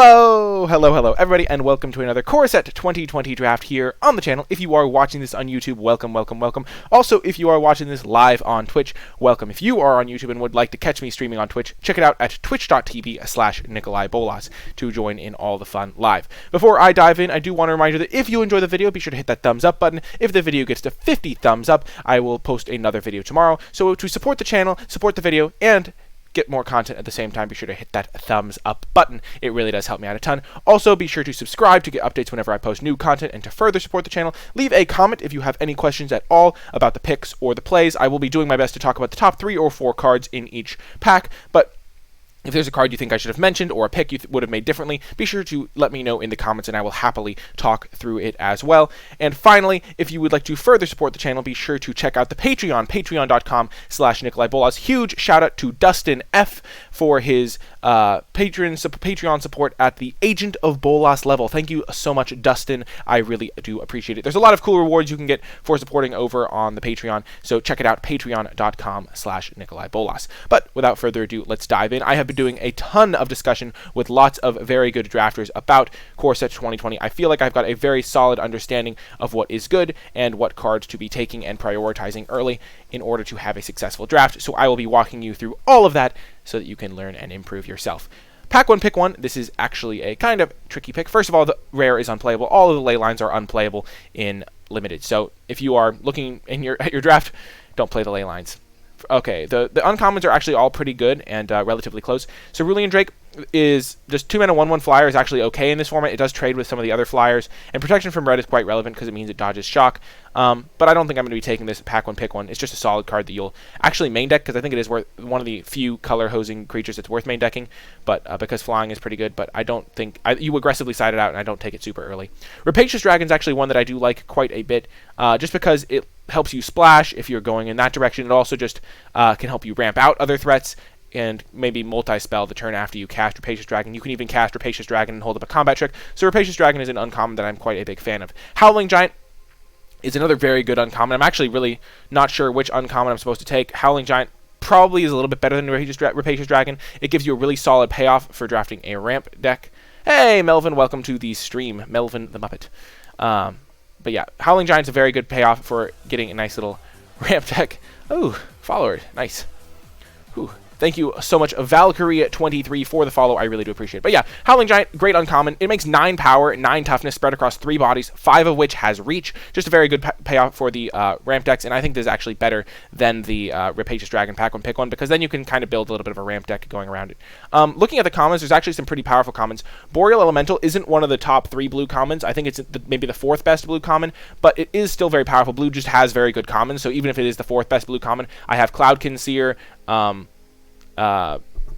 Hello, everybody, and welcome to another Core Set 2020 draft here on the channel. If you are watching this on YouTube, welcome. Also, if you are watching this live on Twitch, welcome. If you are on YouTube and would like to catch me streaming on Twitch, check it out at twitch.tv/NicolaiBolas to join in all the fun live. Before I dive in, I do want to remind you that if you enjoy the video, be sure to hit that thumbs up button. If the video gets to 50 thumbs up, I will post another video tomorrow. So to support the channel, support the video, and get more content at the same time, be sure to hit that thumbs up button. It really does help me out a ton. Also, be sure to subscribe to get updates whenever I post new content, and to further support the channel, leave a comment if you have any questions at all about the picks or the plays. I will be doing my best to talk about the top 3 or 4 cards in each pack, but if there's a card you think I should have mentioned or a pick you would have made differently, be sure to let me know in the comments and I will happily talk through it as well. And finally, if you would like to further support the channel, be sure to check out the Patreon, patreon.com/NicolaiBolas. Huge shout out to Dustin F for his Patreon support at the Agent of Bolas level. Thank you so much, Dustin. I really do appreciate it. There's a lot of cool rewards you can get for supporting over on the Patreon, so check it out, patreon.com/NicolaiBolas. But without further ado, let's dive in. I have been doing a ton of discussion with lots of very good drafters about Core Set 2020. I feel like I've got a very solid understanding of what is good and what cards to be taking and prioritizing early in order to have a successful draft. So I will be walking you through all of that so that you can learn and improve yourself. Pack 1, pick 1. This is actually a kind of tricky pick. First of all, the rare is unplayable. All of the ley lines are unplayable in limited. So if you are looking at your draft, don't play the ley lines. Okay, the uncommons are actually all pretty good and relatively close. So Cerulean Drake is just 2 mana 1/1 flyer is actually okay in this format. It does trade with some of the other flyers, and protection from red is quite relevant because it means it dodges shock. But I don't think I'm going to be taking this pack 1 pick 1. It's just a solid card that you'll actually main deck because I think it is worth one of the few color hosing creatures that's worth main decking. But because flying is pretty good, but I don't think you aggressively side it out, and I don't take it super early. Rapacious Dragon is actually one that I do like quite a bit, just because it helps you splash if you're going in that direction. It also just can help you ramp out other threats and maybe multi-spell the turn after you cast Rapacious Dragon. You can even cast Rapacious Dragon and hold up a combat trick. So Rapacious Dragon is an uncommon that I'm quite a big fan of. Howling Giant is another very good uncommon. I'm actually really not sure which uncommon I'm supposed to take. Howling Giant probably is a little bit better than Rapacious Dragon. It gives you a really solid payoff for drafting a ramp deck. Hey, Melvin, welcome to the stream. Melvin the Muppet. But yeah, Howling Giant's a very good payoff for getting a nice little ramp deck. Oh, follower. Nice. Whew. Thank you so much, Valkyrie23, for the follow. I really do appreciate it. But yeah, Howling Giant, great uncommon. It makes 9 power, 9 toughness, spread across 3 bodies, 5 of which has reach. Just a very good payoff for the ramp decks, and I think this is actually better than the Rapacious Dragon pack 1 pick 1, because then you can kind of build a little bit of a ramp deck going around it. Looking at the commons, there's actually some pretty powerful commons. Boreal Elemental isn't one of the top 3 blue commons. I think it's maybe the 4th best blue common, but it is still very powerful. Blue just has very good commons, so even if it is the 4th best blue common, I have Cloudkin Seer,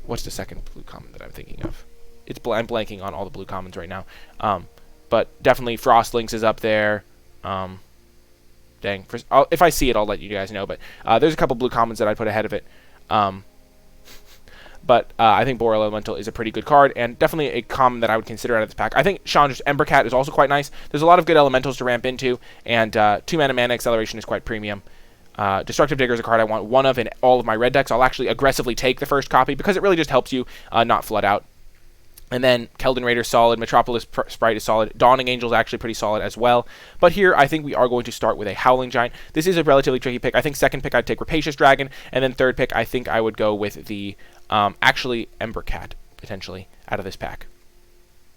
what's the second blue common that I'm thinking of? I'm blanking on all the blue commons right now. But definitely Frostlinks is up there. Dang. If I see it, I'll let you guys know. But there's a couple blue commons that I'd put ahead of it. But I think Boreal Elemental is a pretty good card, and definitely a common that I would consider out of this pack. I think Chandra's Embercat is also quite nice. There's a lot of good elementals to ramp into, and 2 mana acceleration is quite premium. Destructive Digger is a card I want one of in all of my red decks. I'll actually aggressively take the first copy because it really just helps you not flood out. And then Keldon Raider is solid, Metropolis Sprite is solid, Dawning Angel is actually pretty solid as well. But here I think we are going to start with a Howling Giant. This is a relatively tricky pick. I think second pick I'd take Rapacious Dragon, and then third pick I think I would go with the actually Embercat potentially out of this pack.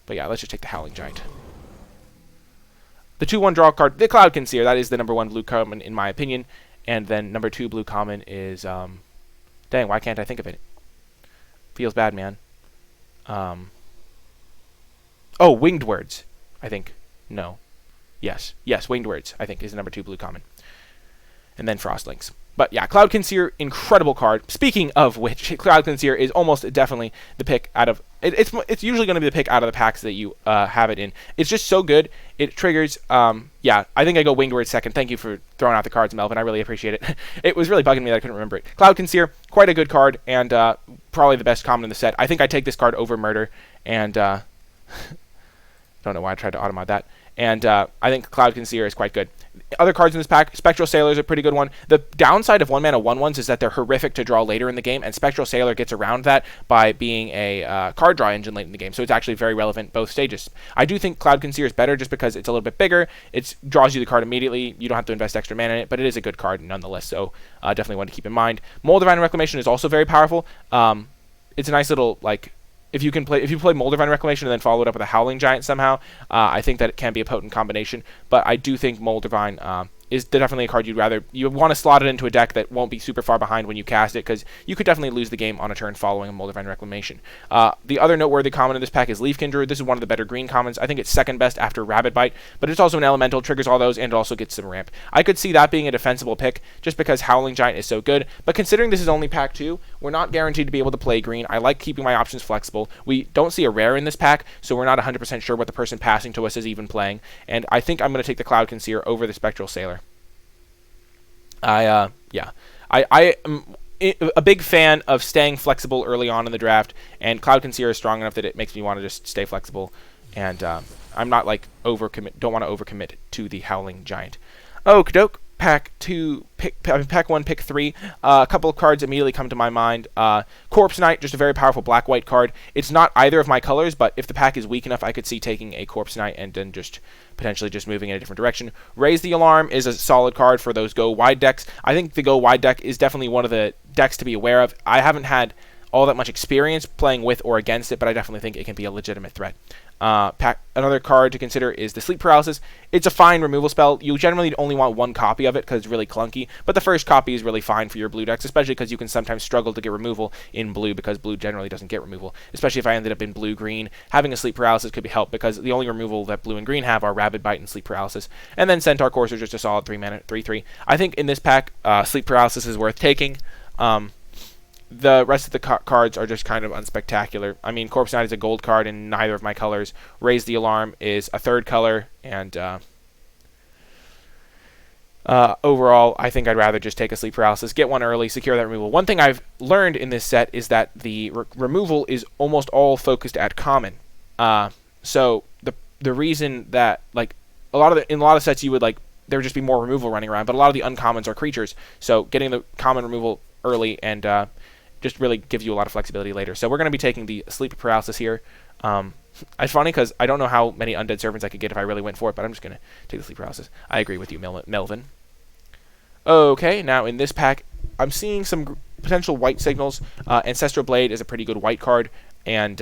But yeah, let's just take the Howling Giant. The 2/1 draw card, the Cloudkin Seer, that is the number 1 blue common in my opinion. And then number 2 blue common is, dang, why can't I think of it? Feels bad, man. Oh, Winged Words, I think. No. Yes, Winged Words, I think, is the number 2 blue common. And then Frostlinks. But yeah, Cloudkin Seer, incredible card. Speaking of which, Cloudkin Seer is almost definitely the pick out of... It's usually going to be the pick out of the packs that you have it in. It's just so good. It triggers... yeah, I think I go Winged Word second. Thank you for throwing out the cards, Melvin. I really appreciate it. It was really bugging me that I couldn't remember it. Cloudkin Seer, quite a good card, and probably the best common in the set. I think I take this card over Murder, and... Don't know why I tried to automod that. And I think Cloud Concealer is quite good. Other cards in this pack, Spectral Sailor is a pretty good one. The downside of 1-mana 1/1s is that they're horrific to draw later in the game, and Spectral Sailor gets around that by being a card draw engine late in the game, so it's actually very relevant both stages. I do think Cloud Concealer is better just because it's a little bit bigger. It draws you the card immediately. You don't have to invest extra mana in it, but it is a good card nonetheless, so definitely one to keep in mind. Moldavine Reclamation is also very powerful. It's a nice little, like, if you play Moldavine Reclamation and then follow it up with a Howling Giant somehow, I think that it can be a potent combination. But I do think Moldavine is definitely a card you want to slot it into a deck that won't be super far behind when you cast it, because you could definitely lose the game on a turn following a Moldavine Reclamation. The other noteworthy common in this pack is Leafkin Druid. This is one of the better green commons. I think it's second best after Rabbit Bite, but it's also an elemental, triggers all those, and it also gets some ramp. I could see that being a defensible pick just because Howling Giant is so good, but considering this is only pack 2, we're not guaranteed to be able to play green. I like keeping my options flexible. We don't see a rare in this pack, so we're not 100% sure what the person passing to us is even playing, and I think I'm going to take the Cloud Concealer over the Spectral Sailor. I am a big fan of staying flexible early on in the draft, and Cloud Concealer is strong enough that it makes me want to just stay flexible, and I'm not like don't want to overcommit to the Howling Giant. Okie doke. Pack 1, pick 3. A couple of cards immediately come to my mind. Corpse Knight, just a very powerful black-white card. It's not either of my colors, but if the pack is weak enough, I could see taking a Corpse Knight and then just potentially just moving in a different direction. Raise the Alarm is a solid card for those go-wide decks. I think the go-wide deck is definitely one of the decks to be aware of. I haven't had all that much experience playing with or against it, but I definitely think it can be a legitimate threat. Another card to consider is the Sleep Paralysis. It's a fine removal spell. You generally only want one copy of it because it's really clunky, but the first copy is really fine for your blue decks, especially because you can sometimes struggle to get removal in blue because blue generally doesn't get removal, especially if I ended up in blue-green. Having a Sleep Paralysis could be helped because the only removal that blue and green have are Rabid Bite and Sleep Paralysis, and then Centaur Courser is just a solid 3-mana 3/3. I think in this pack, Sleep Paralysis is worth taking. The rest of the cards are just kind of unspectacular. I mean, Corpse Knight is a gold card in neither of my colors. Raise the Alarm is a third color, and overall, I think I'd rather just take a Sleep Paralysis, get one early, secure that removal. One thing I've learned in this set is that the removal is almost all focused at common. So the reason that, like, in a lot of sets you would, like, there would just be more removal running around, but a lot of the uncommons are creatures. So getting the common removal early and just really gives you a lot of flexibility later. So we're going to be taking the Sleep Paralysis here. It's funny because I don't know how many Undead Servants I could get if I really went for it, but I'm just going to take the Sleep Paralysis. I agree with you, Melvin. Okay, now in this pack, I'm seeing some potential white signals. Ancestral Blade is a pretty good white card, and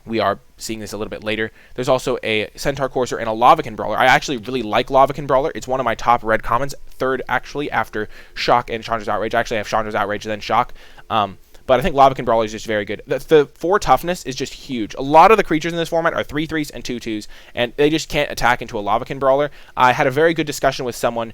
we are seeing this a little bit later. There's also a Centaur Courser and a Lavacan Brawler. I actually really like Lavacan Brawler. It's one of my top red commons, third actually after Shock and Chandra's Outrage. Actually, I have Chandra's Outrage and then Shock. But I think Lavacan Brawler is just very good. The 4 toughness is just huge. A lot of the creatures in this format are 3/3s and 2/2s, and they just can't attack into a Lavacan Brawler. I had a very good discussion with someone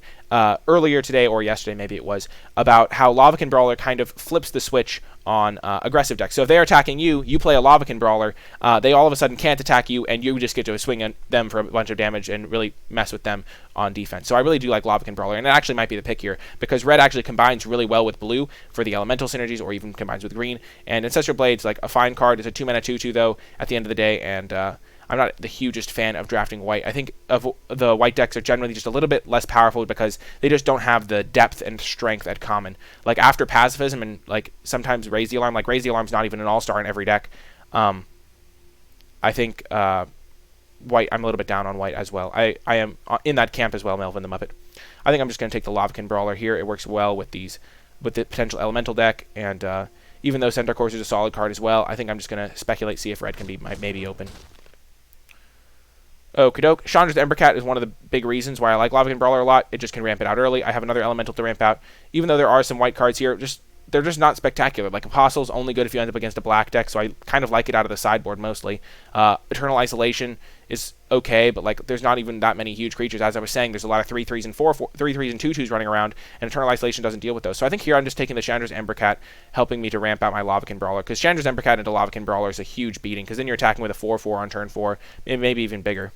earlier today, or yesterday maybe it was, about how Lavacan Brawler kind of flips the switch on aggressive decks. So if they're attacking you, you play a Lavacan Brawler, they all of a sudden can't attack you, and you just get to swing at them for a bunch of damage and really mess with them on defense. So I really do like Lavacan Brawler, and it actually might be the pick here, because red actually combines really well with blue for the elemental synergies, or even combines with green. And Ancestral Blade's like a fine card. It's a 2-mana 2/2 though at the end of the day, and I'm not the hugest fan of drafting white. I think the white decks are generally just a little bit less powerful because they just don't have the depth and strength at common. Like after Pacifism and like sometimes Raise the Alarm, like Raise the Alarm's not even an all-star in every deck. I think white, I'm a little bit down on white as well. I am in that camp as well, Melvin the Muppet. I think I'm just going to take the Lavacan Brawler here. It works well with the potential elemental deck, and even though Centaur Courser is a solid card as well, I think I'm just going to speculate, see if red can be maybe open. Okie doke. Chandra's Embercat is one of the big reasons why I like Lavacan Brawler a lot. It just can ramp it out early. I have another elemental to ramp out. Even though there are some white cards here, they're just not spectacular. Like Apostle's only good if you end up against a black deck, so I kind of like it out of the sideboard mostly. Eternal Isolation is okay, but like there's not even that many huge creatures. As I was saying, there's a lot of 3/3s and 3/3s and 2/2s running around, and Eternal Isolation doesn't deal with those. So I think here I'm just taking the Chandra's Embercat, helping me to ramp out my Lavacan Brawler, because Chandra's Embercat into Lavacan Brawler is a huge beating, because then you're attacking with a 4/4 on turn 4, maybe even bigger.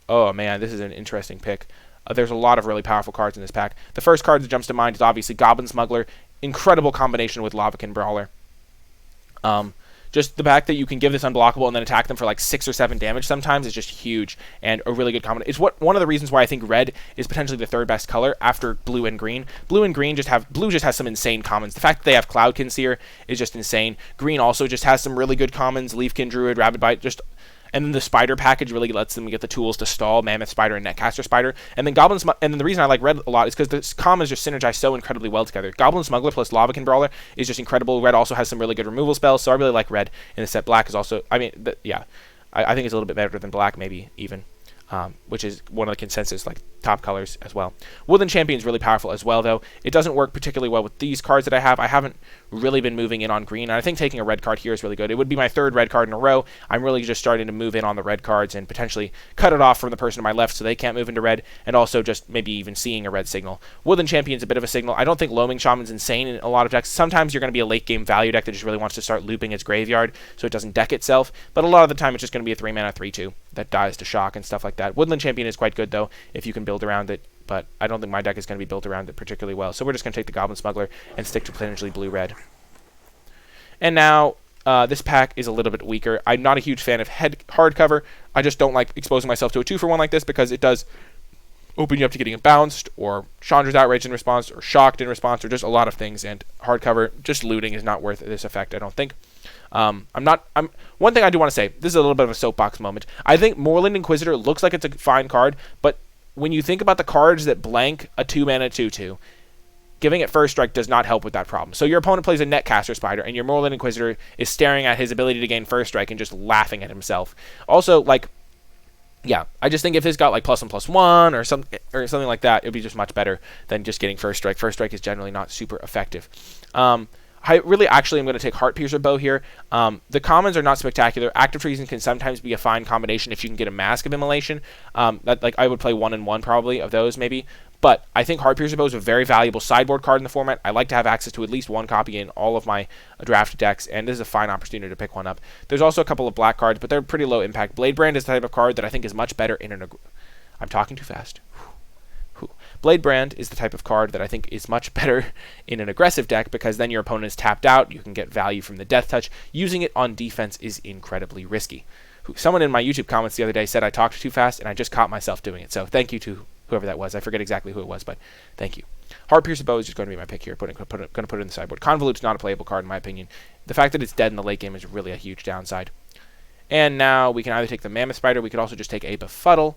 Oh man, this is an interesting pick. There's a lot of really powerful cards in this pack. The first card that jumps to mind is obviously Goblin Smuggler. Incredible combination with Lavacan Brawler. just the fact that you can give this unblockable and then attack them for like 6 or 7 damage sometimes is just huge and a really good combination. It's one of the reasons why I think red is potentially the third best color after blue and green. Blue just has some insane commons. The fact that they have Cloudkin Seer is just insane. Green also just has some really good commons, Leafkin Druid, Rabid Bite, and then the Spider package really lets them get the tools to stall Mammoth Spider and Netcaster Spider. And then and then the reason I like red a lot is because the commons just synergize so incredibly well together. Goblin Smuggler plus Lavakin Brawler is just incredible. Red also has some really good removal spells, so I really like red in the set. Black is also, I think it's a little bit better than black, maybe even. Which is one of the consensus top colors as well. Woodland Champion is really powerful as well, though. It doesn't work particularly well with these cards that I have. I haven't really been moving in on green, and I think taking a red card here is really good. It would be my third red card in a row. I'm really just starting to move in on the red cards and potentially cut it off from the person to my left so they can't move into red, and also just maybe even seeing a red signal. Woodland Champion is a bit of a signal. I don't think Loaming Shaman's insane in a lot of decks. Sometimes you're going to be a late game value deck that just really wants to start looping its graveyard so it doesn't deck itself, but a lot of the time it's just going to be a 3-mana 3/2 that dies to shock and stuff like that. Woodland Champion is quite good, though, if you can build around it, but I don't think my deck is going to be built around it particularly well. So we're just going to take the Goblin Smuggler and stick to potentially blue-red. And now, this pack is a little bit weaker. I'm not a huge fan of hardcover. I just don't like exposing myself to a 2-for-1 like this because it does open you up to getting bounced, or Chandra's Outrage in response, or Shocked in response, or just a lot of things, and hardcover, just looting is not worth this effect, I don't think. One thing I do want to say, this is a little bit of a soapbox moment. I think Moorland Inquisitor looks like it's a fine card, but when you think about the cards that blank a 2-mana 2/2, giving it first strike does not help with that problem. So your opponent plays a Netcaster Spider, and your Moorland Inquisitor is staring at his ability to gain first strike and just laughing at himself. Also, I just think if this got +1/+1 or something like that, it would be just much better than just getting first strike. First strike is generally not super effective. I really actually am going to take Heartpiercer Bow here. The commons are not spectacular. Active Treason can sometimes be a fine combination if you can get a Mask of Immolation. I would play 1 and 1 probably of those maybe. But I think Heartpiercer Bow is a very valuable sideboard card in the format. I like to have access to at least one copy in all of my draft decks, and this is a fine opportunity to pick one up. There's also a couple of black cards, but they're pretty low impact. Bladebrand is the type of card that I think is much better in an... I'm talking too fast. Bladebrand is the type of card that I think is much better in an aggressive deck because then your opponent is tapped out, you can get value from the Death Touch. Using it on defense is incredibly risky. Someone in my YouTube comments the other day said I talked too fast, and I just caught myself doing it. So thank you to whoever that was. I forget exactly who it was, but thank you. Heartpiercer Bow is just going to be my pick here. Going to put it in the sideboard. Convolute's not a playable card in my opinion. The fact that it's dead in the late game is really a huge downside. And now we can either take the Mammoth Spider, we could also just take a Befuddle.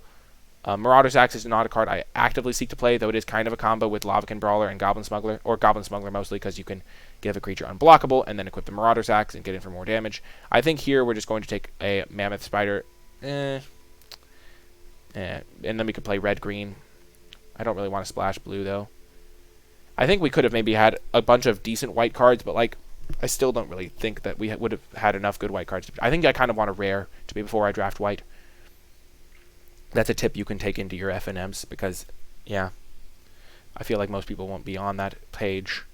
Marauder's Axe is not a card I actively seek to play, though it is kind of a combo with Lavakin Brawler and Goblin Smuggler, or Goblin Smuggler mostly, because you can give a creature unblockable and then equip the Marauder's Axe and get in for more damage. I think here we're just going to take a Mammoth Spider, and then we could play red-green. I don't really want to splash blue, though. I think we could have maybe had a bunch of decent white cards, but I still don't really think that we would have had enough good white cards. I think I kind of want a rare to be before I draft white. That's a tip you can take into your FNMs because, yeah, I feel like most people won't be on that page.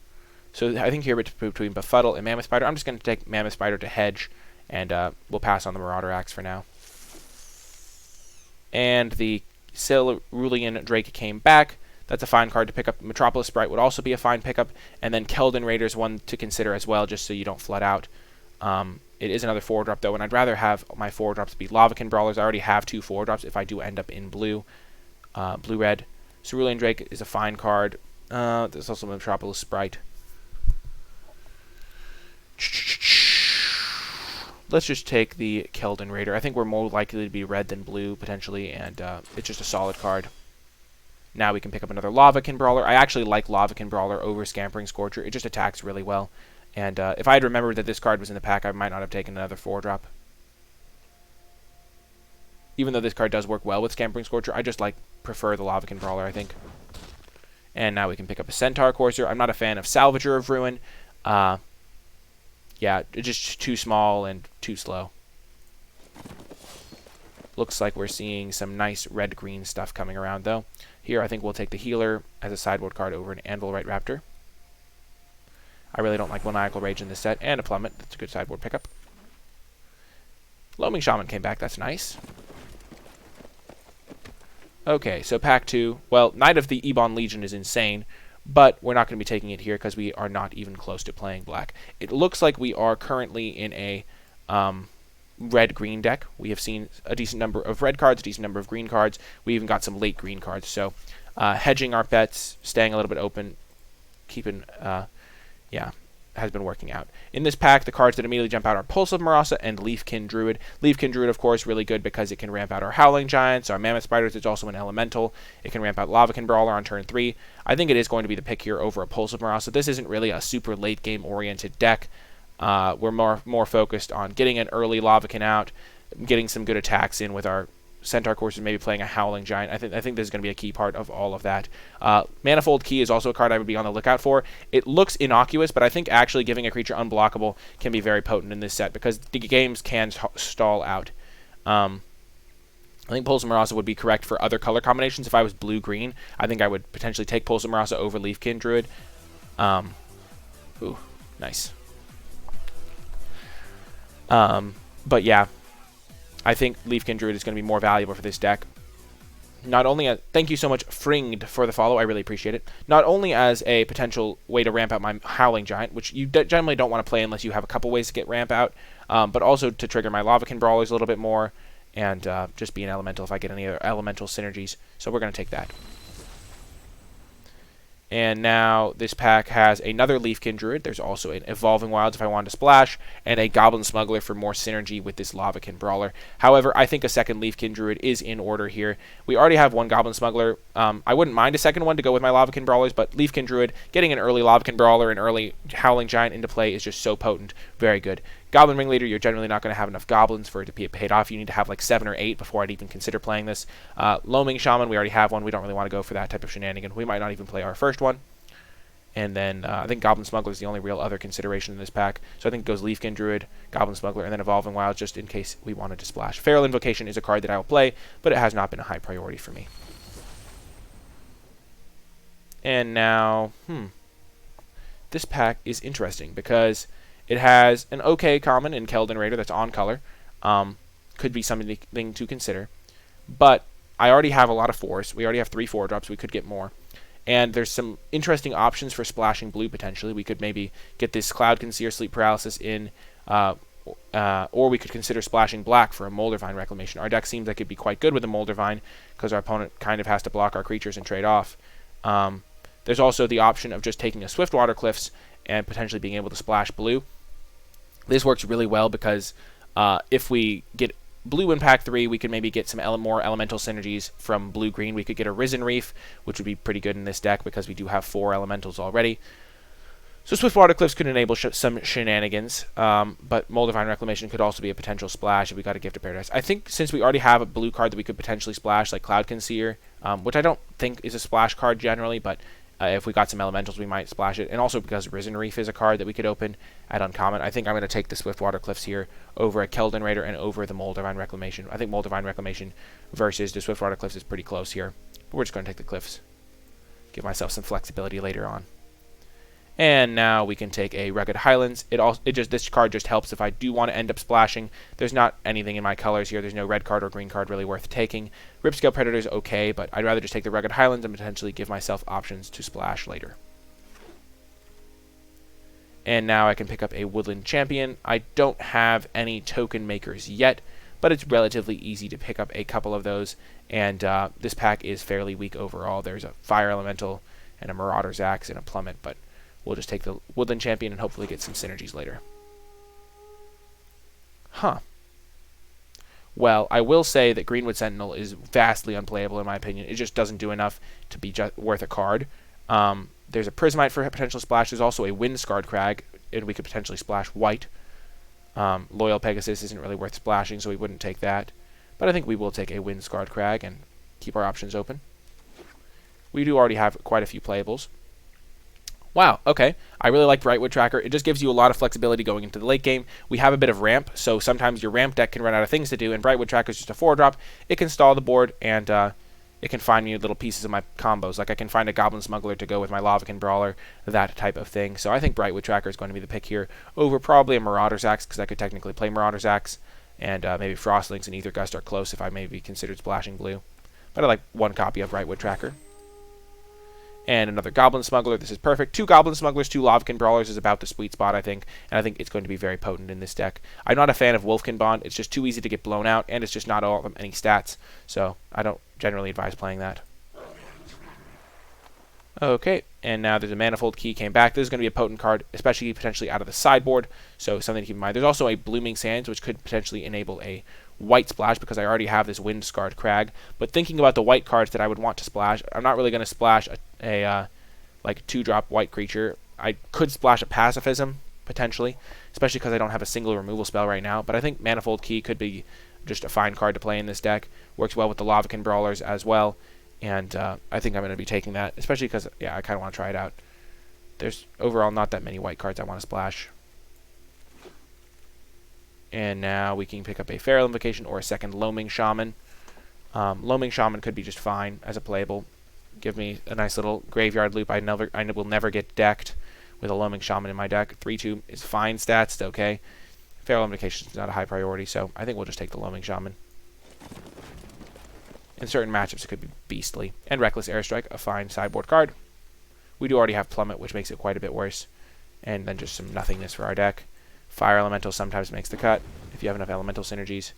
So I think here between Befuddle and Mammoth Spider, I'm just going to take Mammoth Spider to hedge, and we'll pass on the Marauder Axe for now. And the Cerulean Drake came back. That's a fine card to pick up. Metropolis Sprite would also be a fine pickup, and then Keldon Raider's one to consider as well, just so you don't flood out. It is another 4-drop, though, and I'd rather have my 4-drops be Lavakin Brawlers. I already have 2 4-drops if I do end up in blue. Blue-red. Cerulean Drake is a fine card. There's also Metropolis Sprite. Let's just take the Keldon Raider. I think we're more likely to be red than blue, potentially, and it's just a solid card. Now we can pick up another Lavakin Brawler. I actually like Lavakin Brawler over Scampering Scorcher. It just attacks really well. And if I had remembered that this card was in the pack, I might not have taken another 4-drop. Even though this card does work well with Scampering Scorcher, I just prefer the Lavakin Brawler, I think. And now we can pick up a Centaur Courser. I'm not a fan of Salvager of Ruin. Yeah, it's just too small and too slow. Looks like we're seeing some nice red-green stuff coming around, though. Here, I think we'll take the Healer as a sideboard card over an Anvilwright Raptor. I really don't like Maniacal Rage in this set, and a Plummet. That's a good sideboard pickup. Loaming Shaman came back. That's nice. Okay, so pack 2. Well, Knight of the Ebon Legion is insane, but we're not going to be taking it here because we are not even close to playing black. It looks like we are currently in a red-green deck. We have seen a decent number of red cards, a decent number of green cards. We even got some late green cards. So hedging our bets, staying a little bit open, keeping, has been working out. In this pack, the cards that immediately jump out are Pulse of Marasa and Leafkin Druid. Leafkin Druid, of course, really good because it can ramp out our Howling Giants, our Mammoth Spiders. It's also an Elemental. It can ramp out Lavakin Brawler on turn 3. I think it is going to be the pick here over a Pulse of Marasa. This isn't really a super late game oriented deck. We're more focused on getting an early Lavakin out, getting some good attacks in with our Centaur courses, maybe playing a Howling Giant. I think this is going to be a key part of all of that. Manifold Key is also a card I would be on the lookout for. It looks innocuous, but I think actually giving a creature unblockable can be very potent in this set because the games can stall out. I think Pulse of Marasa would be correct for other color combinations. If I was blue-green, I think I would potentially take Pulse of Marasa over Leafkin Druid. Ooh, nice. But yeah, I think Leafkin Druid is going to be more valuable for this deck. Not only thank you so much, Fringed, for the follow. I really appreciate it. Not only as a potential way to ramp out my Howling Giant, which you generally don't want to play unless you have a couple ways to get ramp out, but also to trigger my Lavakin Brawlers a little bit more, and just be an Elemental if I get any other Elemental synergies. So we're going to take that. And now this pack has another Leafkin Druid. There's also an Evolving Wilds if I wanted to splash, and a Goblin Smuggler for more synergy with this Lavakin Brawler. However, I think a second Leafkin Druid is in order here. We already have one Goblin Smuggler. I wouldn't mind a second one to go with my Lavakin Brawlers, but Leafkin Druid, getting an early Lavakin Brawler, an early Howling Giant into play is just so potent. Very good. Goblin Ringleader, you're generally not going to have enough goblins for it to be paid off. You need to have like 7 or 8 before I'd even consider playing this. Loaming Shaman, we already have one. We don't really want to go for that type of shenanigan. We might not even play our first one. And then I think Goblin Smuggler is the only real other consideration in this pack. So I think it goes Leafkin Druid, Goblin Smuggler, and then Evolving Wilds just in case we wanted to splash. Feral Invocation is a card that I will play, but it has not been a high priority for me. And now, this pack is interesting because it has an okay common in Keldon Raider that's on color. Could be something to consider. But I already have a lot of 4s. We already have 3 4-drops. We could get more. And there's some interesting options for splashing blue, potentially. We could maybe get this Cloud Conceer Sleep Paralysis in, or we could consider splashing black for a Moldervine Reclamation. Our deck seems like it'd be quite good with a Moldervine, because our opponent kind of has to block our creatures and trade off. There's also the option of just taking a Swiftwater Cliffs and potentially being able to splash blue. This works really well because if we get blue in pack 3, we could maybe get some more elemental synergies from blue-green. We could get a Risen Reef, which would be pretty good in this deck because we do have 4 elementals already. So Swiftwater Cliffs could enable some shenanigans, but Moldervine Reclamation could also be a potential splash if we got a Gift of Paradise. I think since we already have a blue card that we could potentially splash, like Cloud Conceer, which I don't think is a splash card generally, but if we got some elementals, we might splash it. And also because Risen Reef is a card that we could open at uncommon, I think I'm going to take the Swiftwater Cliffs here over a Keldon Raider and over the Moldervine Reclamation. I think Moldervine Reclamation versus the Swiftwater Cliffs is pretty close here. But we're just going to take the Cliffs. Give myself some flexibility later on. And now we can take a Rugged Highlands. This card just helps if I do want to end up splashing. There's not anything in my colors here. There's no red card or green card really worth taking. Ripscale Predator is okay, but I'd rather just take the Rugged Highlands and potentially give myself options to splash later. And now I can pick up a Woodland Champion. I don't have any token makers yet, but it's relatively easy to pick up a couple of those. And this pack is fairly weak overall. There's a Fire Elemental and a Marauder's Axe and a Plummet, but we'll just take the Woodland Champion and hopefully get some synergies later. Well, I will say that Greenwood Sentinel is vastly unplayable in my opinion. It just doesn't do enough to be worth a card. There's a Prismite for a potential splash. There's also a Windscarred Crag, and we could potentially splash white. Loyal Pegasus isn't really worth splashing, so we wouldn't take that. But I think we will take a Windscarred Crag and keep our options open. We do already have quite a few playables. Wow, okay. I really like Brightwood Tracker. It just gives you a lot of flexibility going into the late game. We have a bit of ramp, so sometimes your ramp deck can run out of things to do, and Brightwood Tracker is just a 4-drop. It can stall the board, and it can find me little pieces of my combos. Like I can find a Goblin Smuggler to go with my Lavakin Brawler, that type of thing. So I think Brightwood Tracker is going to be the pick here over probably a Marauder's Axe, because I could technically play Marauder's Axe, and maybe Frostlings and Ether Gust are close if I maybe considered splashing blue. But I like one copy of Brightwood Tracker. And another Goblin Smuggler. This is perfect. 2 Goblin Smugglers, 2 Lavakin Brawlers is about the sweet spot, I think. And I think it's going to be very potent in this deck. I'm not a fan of Wolfkin Bond. It's just too easy to get blown out, and it's just not all of them any stats. So I don't generally advise playing that. Okay, and now there's a Manifold Key came back. This is going to be a potent card, especially potentially out of the sideboard. So something to keep in mind. There's also a Blooming Sands, which could potentially enable a white splash because I already have this Wind Scarred Crag. But thinking about the white cards that I would want to splash, I'm not really going to splash a like 2-drop white creature. I could splash a Pacifism potentially, especially because I don't have a single removal spell right now. But I think Manifold Key could be just a fine card to play in this deck. Works well with the Lavakin Brawlers as well. And I think I'm going to be taking that, especially because, yeah, I kind of want to try it out. There's overall not that many white cards I want to splash. And now we can pick up a Feral Invocation or a second Loaming Shaman. Loaming Shaman could be just fine as a playable. Give me a nice little graveyard loop. I will never get decked with a Loaming Shaman in my deck. 3-2 is fine stats, it's okay. Feral Invocation is not a high priority, so I think we'll just take the Loaming Shaman. In certain matchups, it could be beastly. And Reckless Airstrike, a fine sideboard card. We do already have Plummet, which makes it quite a bit worse. And then just some nothingness for our deck. Fire Elemental sometimes makes the cut, if you have enough Elemental synergies.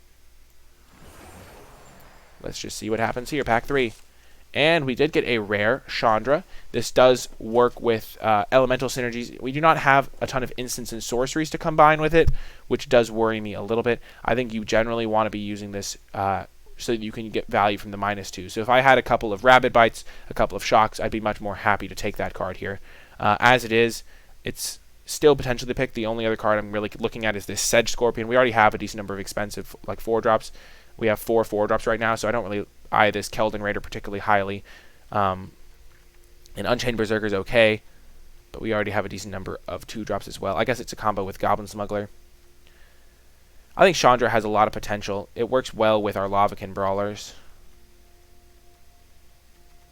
Let's just see what happens here. Pack 3. And we did get a rare Chandra. This does work with Elemental synergies. We do not have a ton of instants and sorceries to combine with it, which does worry me a little bit. I think you generally want to be using this so that you can get value from the -2. So if I had a couple of Rabid Bites, a couple of Shocks, I'd be much more happy to take that card here. As it is, it's still potentially the pick. The only other card I'm really looking at is this Sedge Scorpion. We already have a decent number of expensive, like 4-drops. We have 4 4-drops right now, so I don't really eye this Keldon Raider particularly highly. And Unchained Berserker is okay, but we already have a decent number of 2-drops as well. I guess it's a combo with Goblin Smuggler. I think Chandra has a lot of potential. It works well with our Lavakin Brawlers.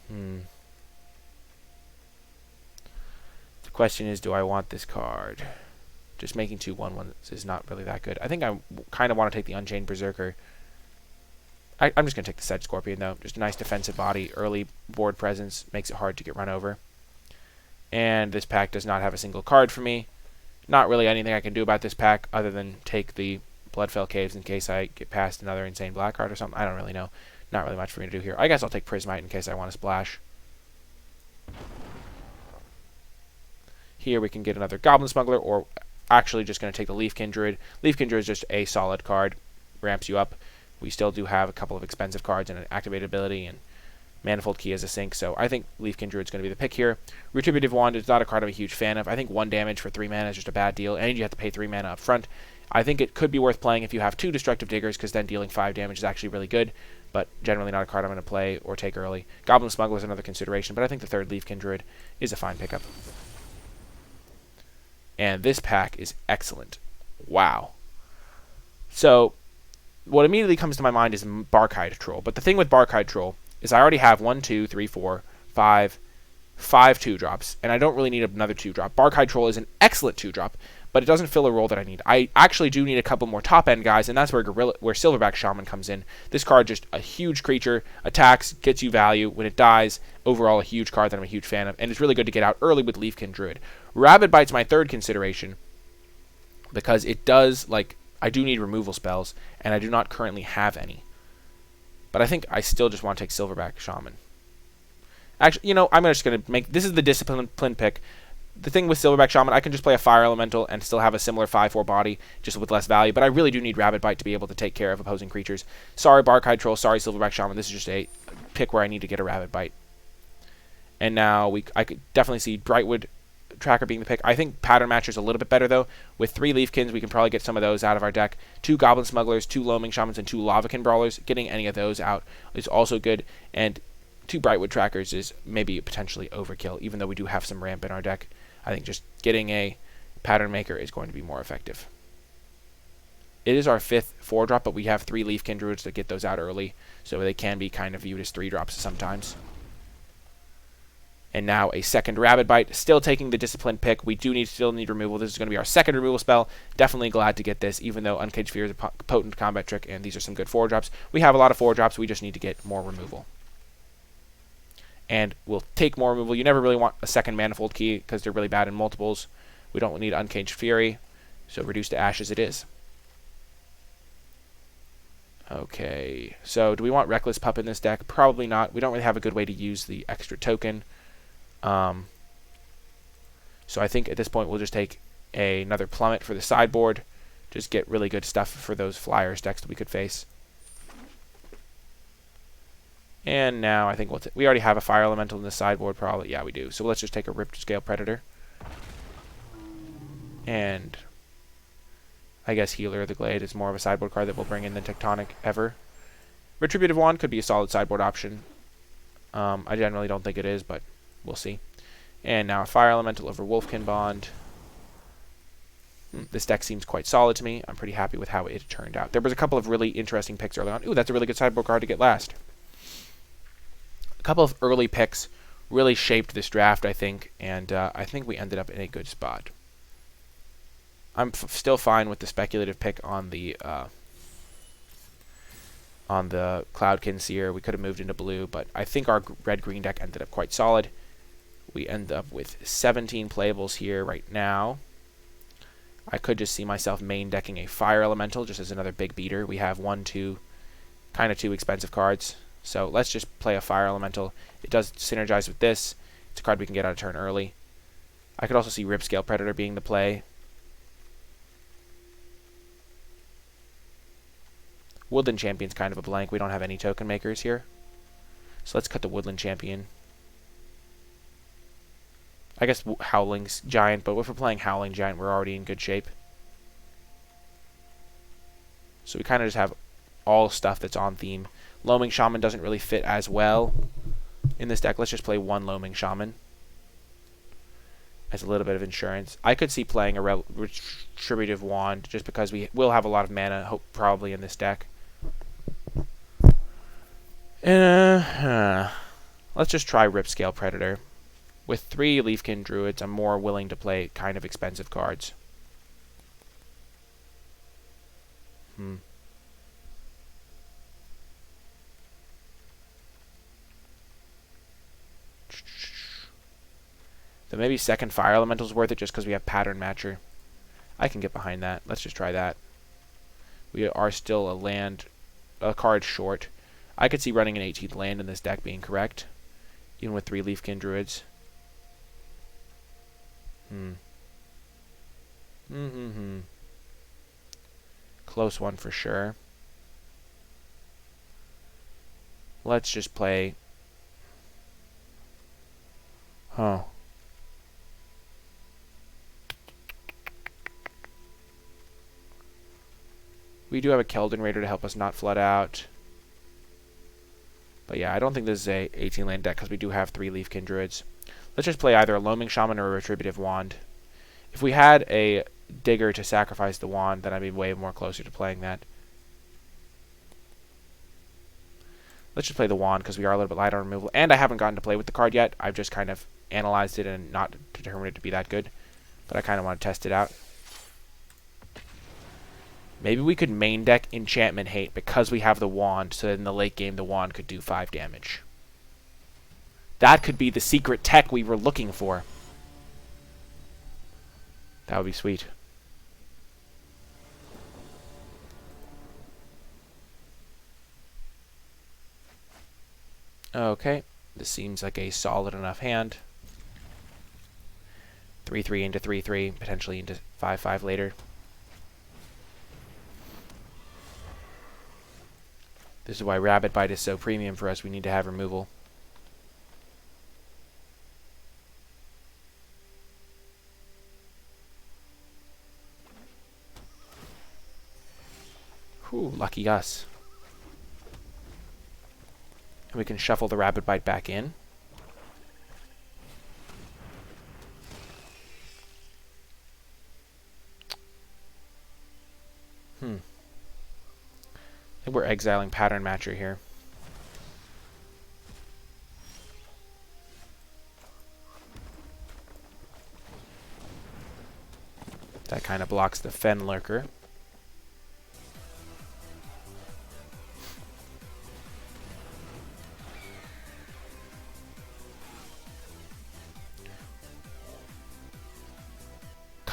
The question is, do I want this card? Just making 2 1/1s is not really that good. I think I kind of want to take the Unchained Berserker. I'm just going to take the Sedge Scorpion, though. Just a nice defensive body. Early board presence makes it hard to get run over. And this pack does not have a single card for me. Not really anything I can do about this pack other than take the Bloodfell Caves in case I get past another insane black card or something. I don't really know. Not really much for me to do here. I guess I'll take Prismite in case I want to splash. Here we can get another Goblin Smuggler, or actually just going to take the Leaf Kindred. Leaf Kindred is just a solid card. Ramps you up. We still do have a couple of expensive cards and an activated ability, and Manifold Key as a sink, so I think Leaf Kindred is going to be the pick here. Retributive Wand is not a card I'm a huge fan of. I think 1 damage for 3 mana is just a bad deal, and you have to pay 3 mana up front. I think it could be worth playing if you have 2 Destructive Diggers, because then dealing 5 damage is actually really good, but generally not a card I'm going to play or take early. Goblin Smuggler is another consideration, but I think the 3rd Leaf Kindred is a fine pickup. And this pack is excellent. Wow. So what immediately comes to my mind is Barkhide Troll. But the thing with Barkhide Troll is I already have 1, 2, 3, 4, 5 2-drops, and I don't really need another 2-drop. Barkhide Troll is an excellent 2-drop, but it doesn't fill a role that I need. I actually do need a couple more top-end guys, and that's where Silverback Shaman comes in. This card, just a huge creature, attacks, gets you value. When it dies, overall a huge card that I'm a huge fan of, and it's really good to get out early with Leafkin Druid. Rabid Bite's my 3rd consideration, because it does, like, I do need removal spells, and I do not currently have any. But I think I still just want to take Silverback Shaman. Actually, you know, I'm just going to make... This is the discipline pick. The thing with Silverback Shaman, I can just play a Fire Elemental and still have a similar 5/4 body, just with less value. But I really do need Rabid Bite to be able to take care of opposing creatures. Sorry, Barkhide Troll. Sorry, Silverback Shaman. This is just a pick where I need to get a Rabid Bite. And now I could definitely see Brightwood Tracker being the pick. I think Pattern Matcher is a little bit better, though. With 3 Leafkins, we can probably get some of those out of our deck. 2 Goblin Smugglers, 2 Loaming Shamans, and 2 Lavakin Brawlers. Getting any of those out is also good. And 2 Brightwood Trackers is maybe potentially overkill, even though we do have some ramp in our deck. I think just getting a Pattern Maker is going to be more effective. It is our 5th 4-drop, but we have 3 Leafkin Druids to get those out early, so they can be kind of viewed as 3-drops sometimes. And now a 2nd Rabid Bite, still taking the Discipline pick. We do still need removal. This is going to be our 2nd removal spell. Definitely glad to get this, even though Uncaged Fear is a potent combat trick, and these are some good 4-drops. We have a lot of 4-drops. We just need to get more removal. and we'll take more removal. You never really want a second Manifold Key because they're really bad in multiples. We don't need Uncaged Fury, so reduce to ashes it is. Okay, so do we want Reckless Pup in this deck? Probably not. We don't really have a good way to use the extra token. So I think at this point we'll just take another Plummet for the sideboard. Just get really good stuff for those Flyers decks that we could face. And now I think we already have a Fire Elemental in the sideboard probably. Yeah, we do. So let's just take a Ripped Scale Predator. And I guess Healer of the Glade is more of a sideboard card that we'll bring in than Tectonic ever. Retributive Wand could be a solid sideboard option. I generally don't think it is, but we'll see. And now a Fire Elemental over Wolfkin Bond. This deck seems quite solid to me. I'm pretty happy with how it turned out. There was a couple of really interesting picks early on. Ooh, that's a really good sideboard card to get last. A couple of early picks really shaped this draft, I think, and I think we ended up in a good spot. I'm still fine with the speculative pick on the Cloudkin Seer. We could have moved into blue, but I think our red-green deck ended up quite solid. We end up with 17 playables here right now. I could just see myself main decking a Fire Elemental just as another big beater. We have kind of two expensive cards. So let's just play a Fire Elemental. It does synergize with this. It's a card we can get on a turn early. I could also see Ripscale Predator being the play. Woodland Champion's kind of a blank. We don't have any token makers here. So let's cut the Woodland Champion. I guess Howling's Giant, but if we're playing Howling Giant, we're already in good shape. So we kind of just have all stuff that's on theme. Loaming Shaman doesn't really fit as well in this deck. Let's just play one Loaming Shaman as a little bit of insurance. I could see playing a Retributive Wand just because we will have a lot of mana, probably in this deck. Let's just try Ripscale Predator. With 3 Leafkin Druids, I'm more willing to play kind of expensive cards. So maybe second Fire Elemental's worth it just because we have Pattern Matcher. I can get behind that. Let's just try that. We are still a card short. I could see running an 18th land in this deck being correct, even with 3 Leafkin Druids. Close one for sure. Let's just play. We do have a Keldon Raider to help us not flood out. But yeah, I don't think this is a 18 land deck because we do have 3 Leafkin Druids. Let's just play either a Loaming Shaman or a Retributive Wand. If we had a Digger to sacrifice the Wand, then I'd be way more closer to playing that. Let's just play the Wand because we are a little bit light on removal. And I haven't gotten to play with the card yet. I've just kind of analyzed it and not determined it to be that good. But I kind of want to test it out. Maybe we could main deck Enchantment Hate because we have the Wand, so that in the late game the Wand could do 5 damage. That could be the secret tech we were looking for. That would be sweet. Okay, this seems like a solid enough hand. 3-3 into 3-3, potentially into 5-5 later. This is why Rabbit Bite is so premium for us. We need to have removal. Whew, lucky us. And we can shuffle the Rabbit Bite back in. I think we're exiling Pattern Matcher here. That kind of blocks the Fen Lurker.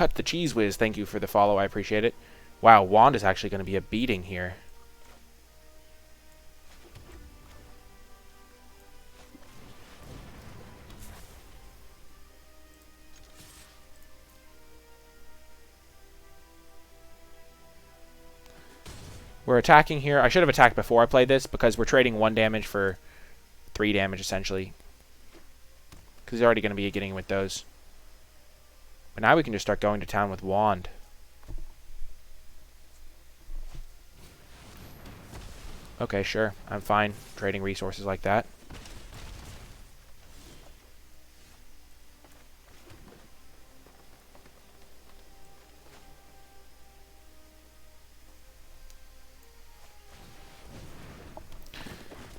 Cut the cheese whiz. Thank you for the follow. I appreciate it. Wow, Wand is actually going to be a beating here. We're attacking here. I should have attacked before I played this because we're trading 1 damage for 3 damage, essentially. Because he's already going to be getting with those. But now we can just start going to town with Wand. Okay, sure. I'm fine trading resources like that.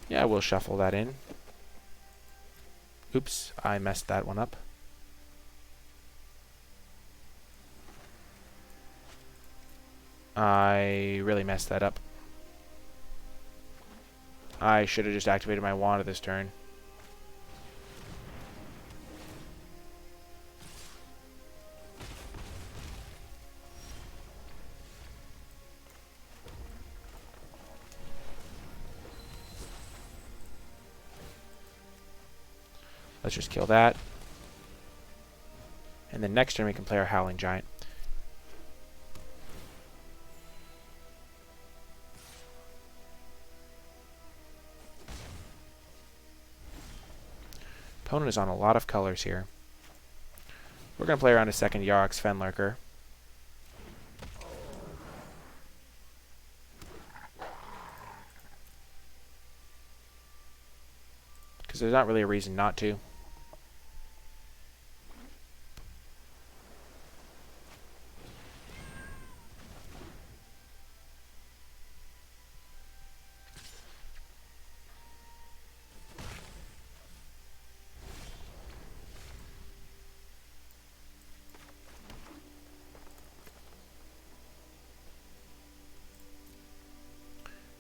Yeah, we'll shuffle that in. Oops, I messed that one up. I really messed that up. I should have just activated my wand at this turn. Let's just kill that. And then next turn we can play our Howling Giant. Opponent is on a lot of colors here. We're going to play around a second Yarok's Fenlurker. Because there's not really a reason not to.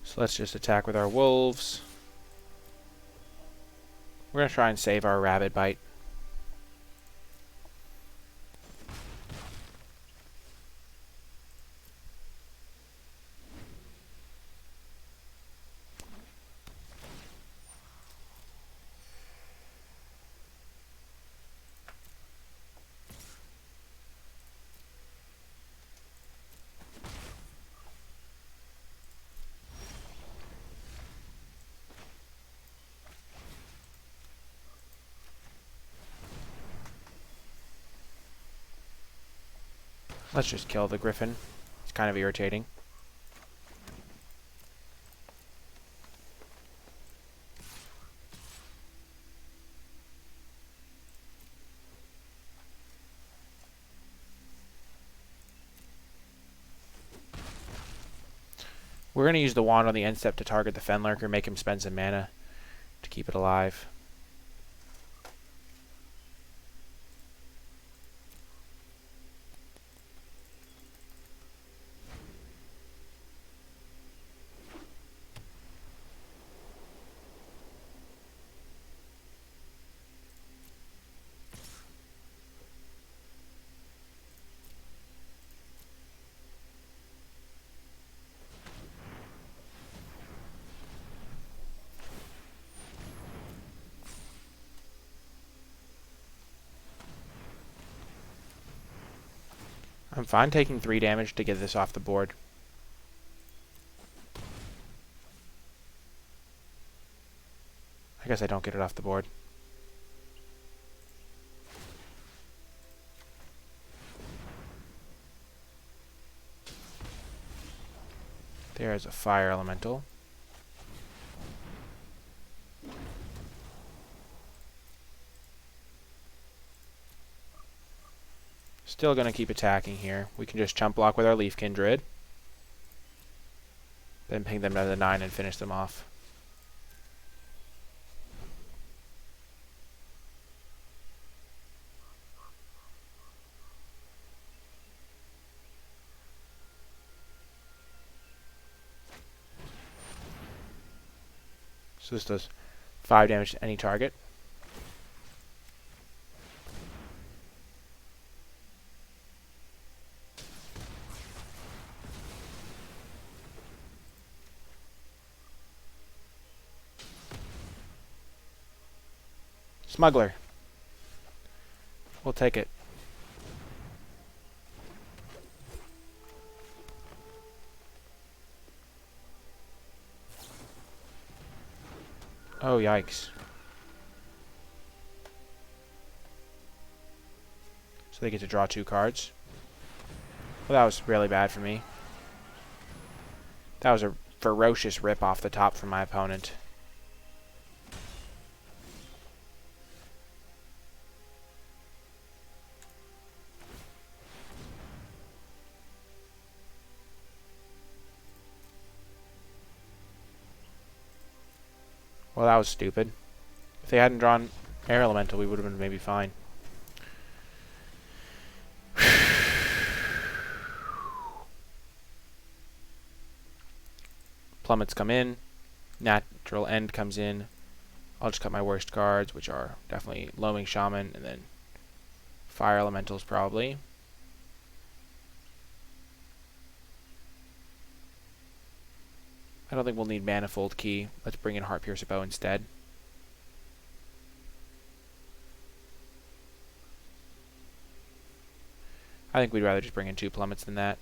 So let's just attack with our wolves. We're going to try and save our Rabbit Bite. Let's just kill the Griffin. It's kind of irritating. We're going to use the wand on the end step to target the Fenlurker, make him spend some mana to keep it alive. I'm fine taking 3 damage to get this off the board. I guess I don't get it off the board. There's a fire elemental. Still going to keep attacking here. We can just chump block with our Leaf Kindred. Then ping them to the 9 and finish them off. So this does 5 damage to any target. Smuggler. We'll take it. Oh, yikes. So they get to draw 2 cards. Well, that was really bad for me. That was a ferocious rip off the top from my opponent. Well, that was stupid. If they hadn't drawn Air Elemental, we would have been maybe fine. Plummets come in. Natural End comes in. I'll just cut my worst cards, which are definitely Loaming Shaman, and then Fire Elementals probably. I don't think we'll need Manifold Key. Let's bring in Heartpiercer Bow instead. I think we'd rather just bring in 2 Plummets than that.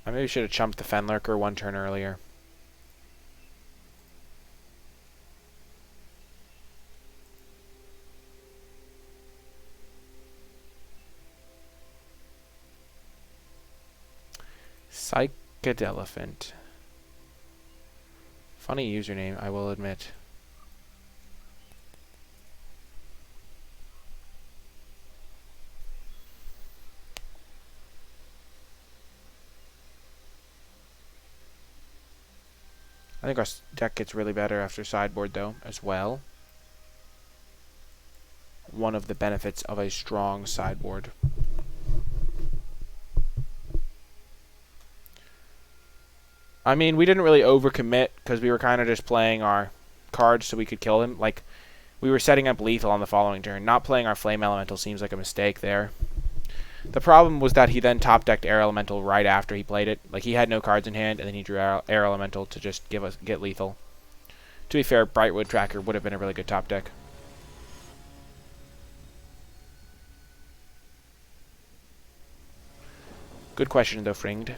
I maybe should have chumped the Fenlurker 1 turn earlier. Psychedelephant. Funny username, I will admit. I think our deck gets really better after sideboard, though, as well. One of the benefits of a strong sideboard. I mean, we didn't really overcommit because we were kind of just playing our cards so we could kill him. Like, we were setting up lethal on the following turn. Not playing our Flame Elemental seems like a mistake there. The problem was that he then top-decked Air Elemental right after he played it. Like, he had no cards in hand, and then he drew Air Elemental to just get lethal. To be fair, Brightwood Tracker would have been a really good top deck. Good question, though, Fringed.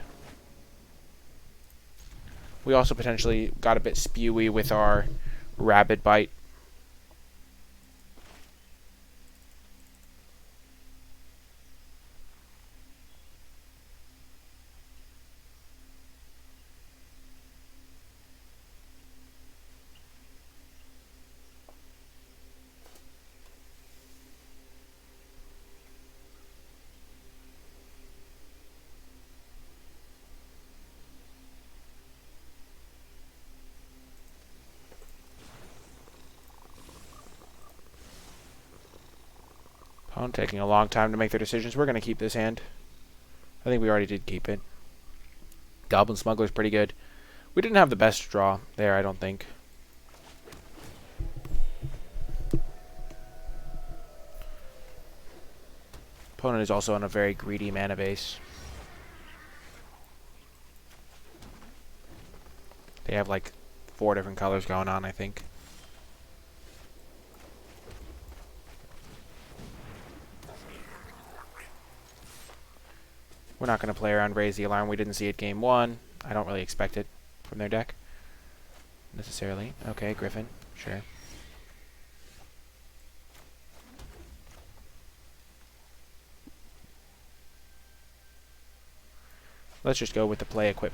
We also potentially got a bit spewy with our Rabid Bite. Opponent taking a long time to make their decisions. We're going to keep this hand. I think we already did keep it. Goblin Smuggler's pretty good. We didn't have the best draw there, I don't think. Opponent is also on a very greedy mana base. They have like 4 different colors going on, I think. We're not going to play around Raise the Alarm. We didn't see it game 1. I don't really expect it from their deck, necessarily. Okay, Griffin. Sure. Let's just go with the play equip.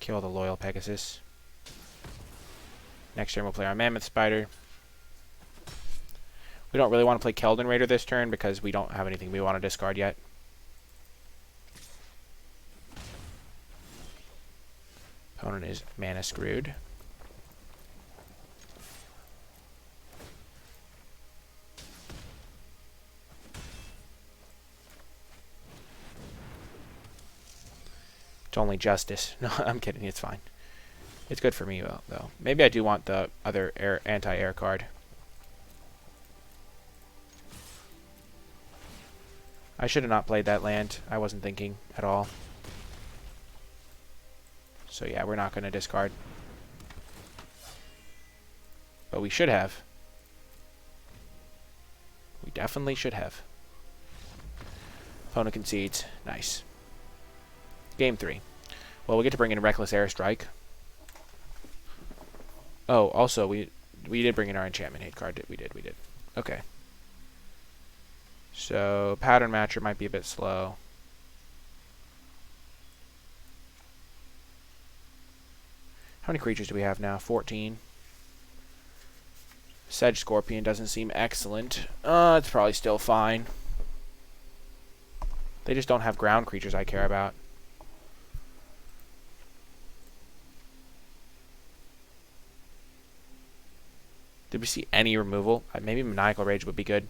Kill the Loyal Pegasus. Next turn we'll play our Mammoth Spider. We don't really want to play Keldon Raider this turn because we don't have anything we want to discard yet. Opponent is mana screwed. It's only justice. No, I'm kidding. It's fine. It's good for me, though. Maybe I do want the other anti-air card. I should have not played that land. I wasn't thinking at all. So yeah, we're not going to discard. But we should have. We definitely should have. Opponent concedes. Nice. Game 3. Well, we get to bring in Reckless Airstrike. Oh, also, we did bring in our Enchantment Hate card. We did. Okay. So, Pattern Matcher might be a bit slow. How many creatures do we have now? 14. Sedge Scorpion doesn't seem excellent. It's probably still fine. They just don't have ground creatures I care about. Did we see any removal? Maybe Maniacal Rage would be good.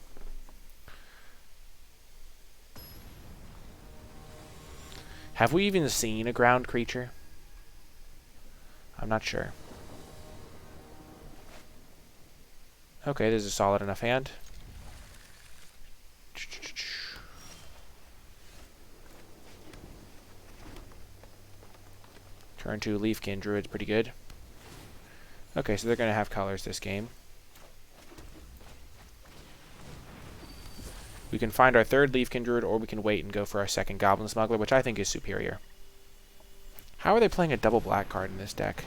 Have we even seen a ground creature? I'm not sure. Okay, this is a solid enough hand. Turn 2 Leafkin Druid's pretty good. Okay, so they're going to have colors this game. We can find our third Leafkin Druid, or we can wait and go for our second Goblin Smuggler, which I think is superior. How are they playing a double black card in this deck?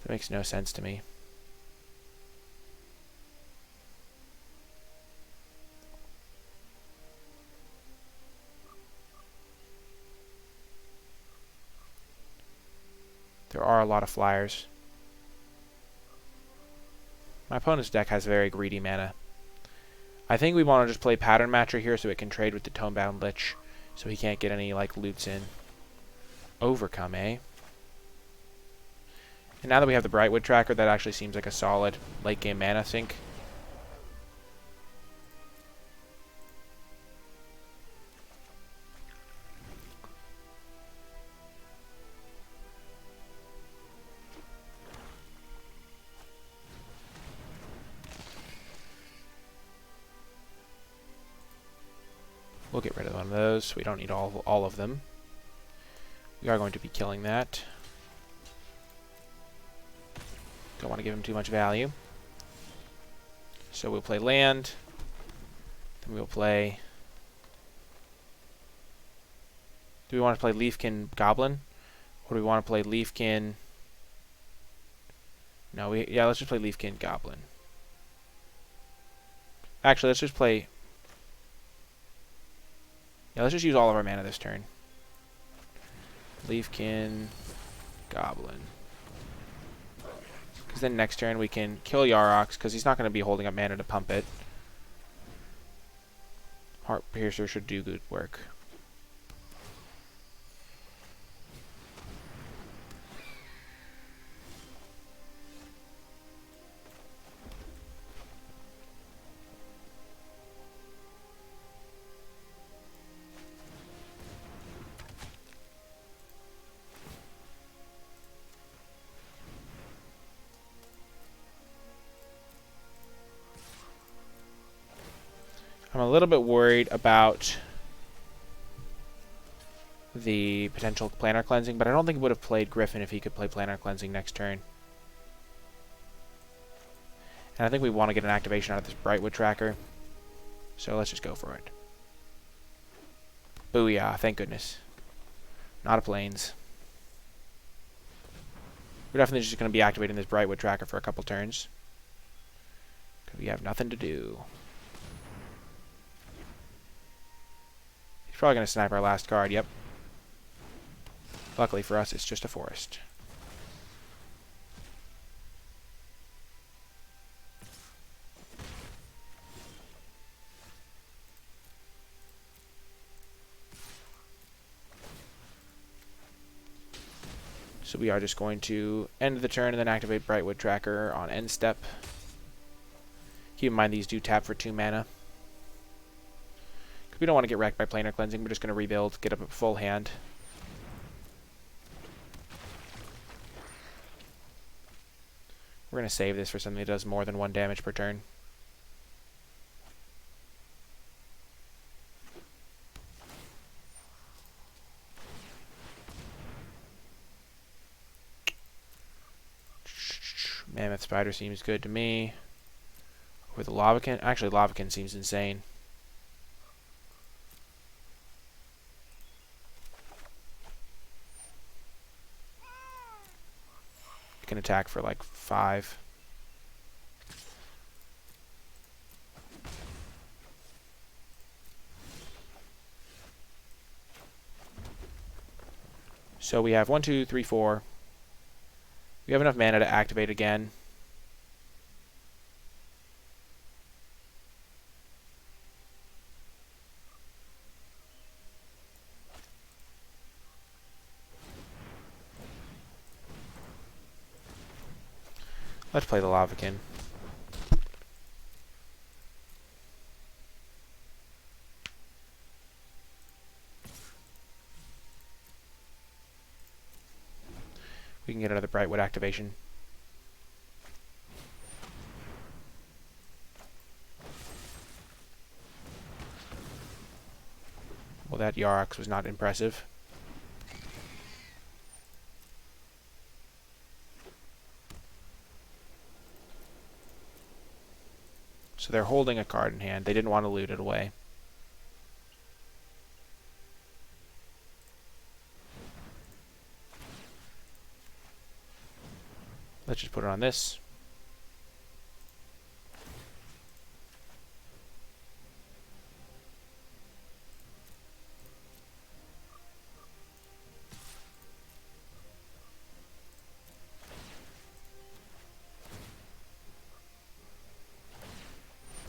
That makes no sense to me. There are a lot of flyers. My opponent's deck has very greedy mana. I think we want to just play Pattern Matcher here so it can trade with the Tomebound Lich, so he can't get any like loots in. Overcome, eh? And now that we have the Brightwood Tracker, that actually seems like a solid late game mana sink. We'll get rid of one of those. We don't need all of them. We are going to be killing that. Don't want to give him too much value. So we'll play land. Then we'll play... Do we want to play Leafkin Goblin? Or do we want to play Leafkin... No, yeah, let's just play Leafkin Goblin. Actually, let's just play... Yeah, let's just use all of our mana this turn. Leafkin Goblin. Because then next turn we can kill Yarok, because he's not going to be holding up mana to pump it. Heart Piercer should do good work. I'm a little bit worried about the potential Planar Cleansing, but I don't think he would have played Griffin if he could play Planar Cleansing next turn. And I think we want to get an activation out of this Brightwood Tracker, so let's just go for it. Booyah, thank goodness. Not a Plains. We're definitely just going to be activating this Brightwood Tracker for a couple turns, because we have nothing to do. Probably going to snipe our last card, yep. Luckily for us, it's just a forest. So we are just going to end the turn and then activate Brightwood Tracker on end step. Keep in mind these do tap for 2 mana. We don't want to get wrecked by Planar Cleansing. We're just going to rebuild, get up a full hand. We're going to save this for something that does more than 1 damage per turn. Mammoth Spider seems good to me. With the Lavakin, actually Lavakin seems insane. You can attack for like 5. So we have 1, 2, 3, 4. We have enough mana to activate again. Let's play the Lavakin. We can get another Brightwood activation. Well, that Yarax was not impressive. So they're holding a card in hand. They didn't want to loot it away. Let's just put it on this.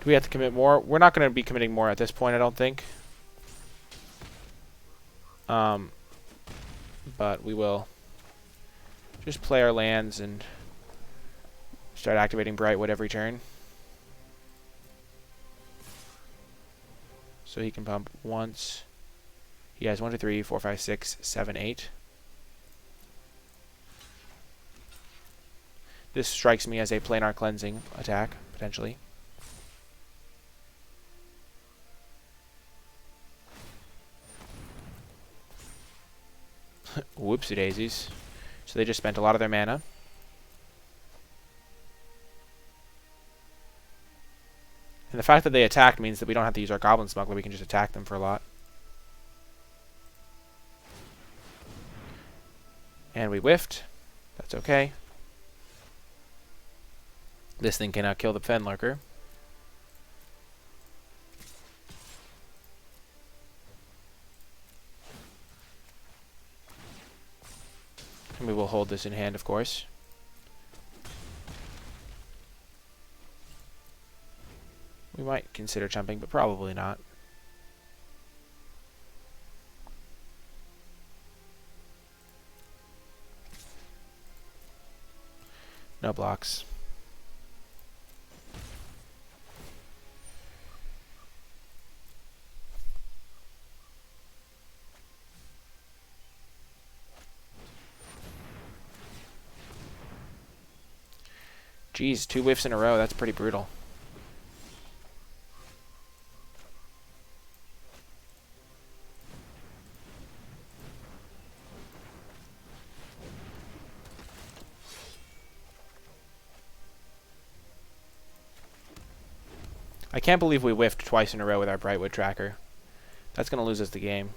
Do we have to commit more? We're not going to be committing more at this point, I don't think. But we will just play our lands and start activating Brightwood every turn. So he can pump once. He has 1, 2, 3, 4, 5, 6, 7, 8. This strikes me as a planar cleansing attack, potentially. Whoopsie daisies. So they just spent a lot of their mana. And the fact that they attacked means that we don't have to use our Goblin Smuggler. We can just attack them for a lot. And we whiffed. That's okay. This thing can kill the Fenlurker. And we will hold this in hand, of course. We might consider jumping, but probably not. No blocks. Geez, 2 whiffs in a row. That's pretty brutal. I can't believe we whiffed twice in a row with our Brightwood tracker. That's going to lose us the game.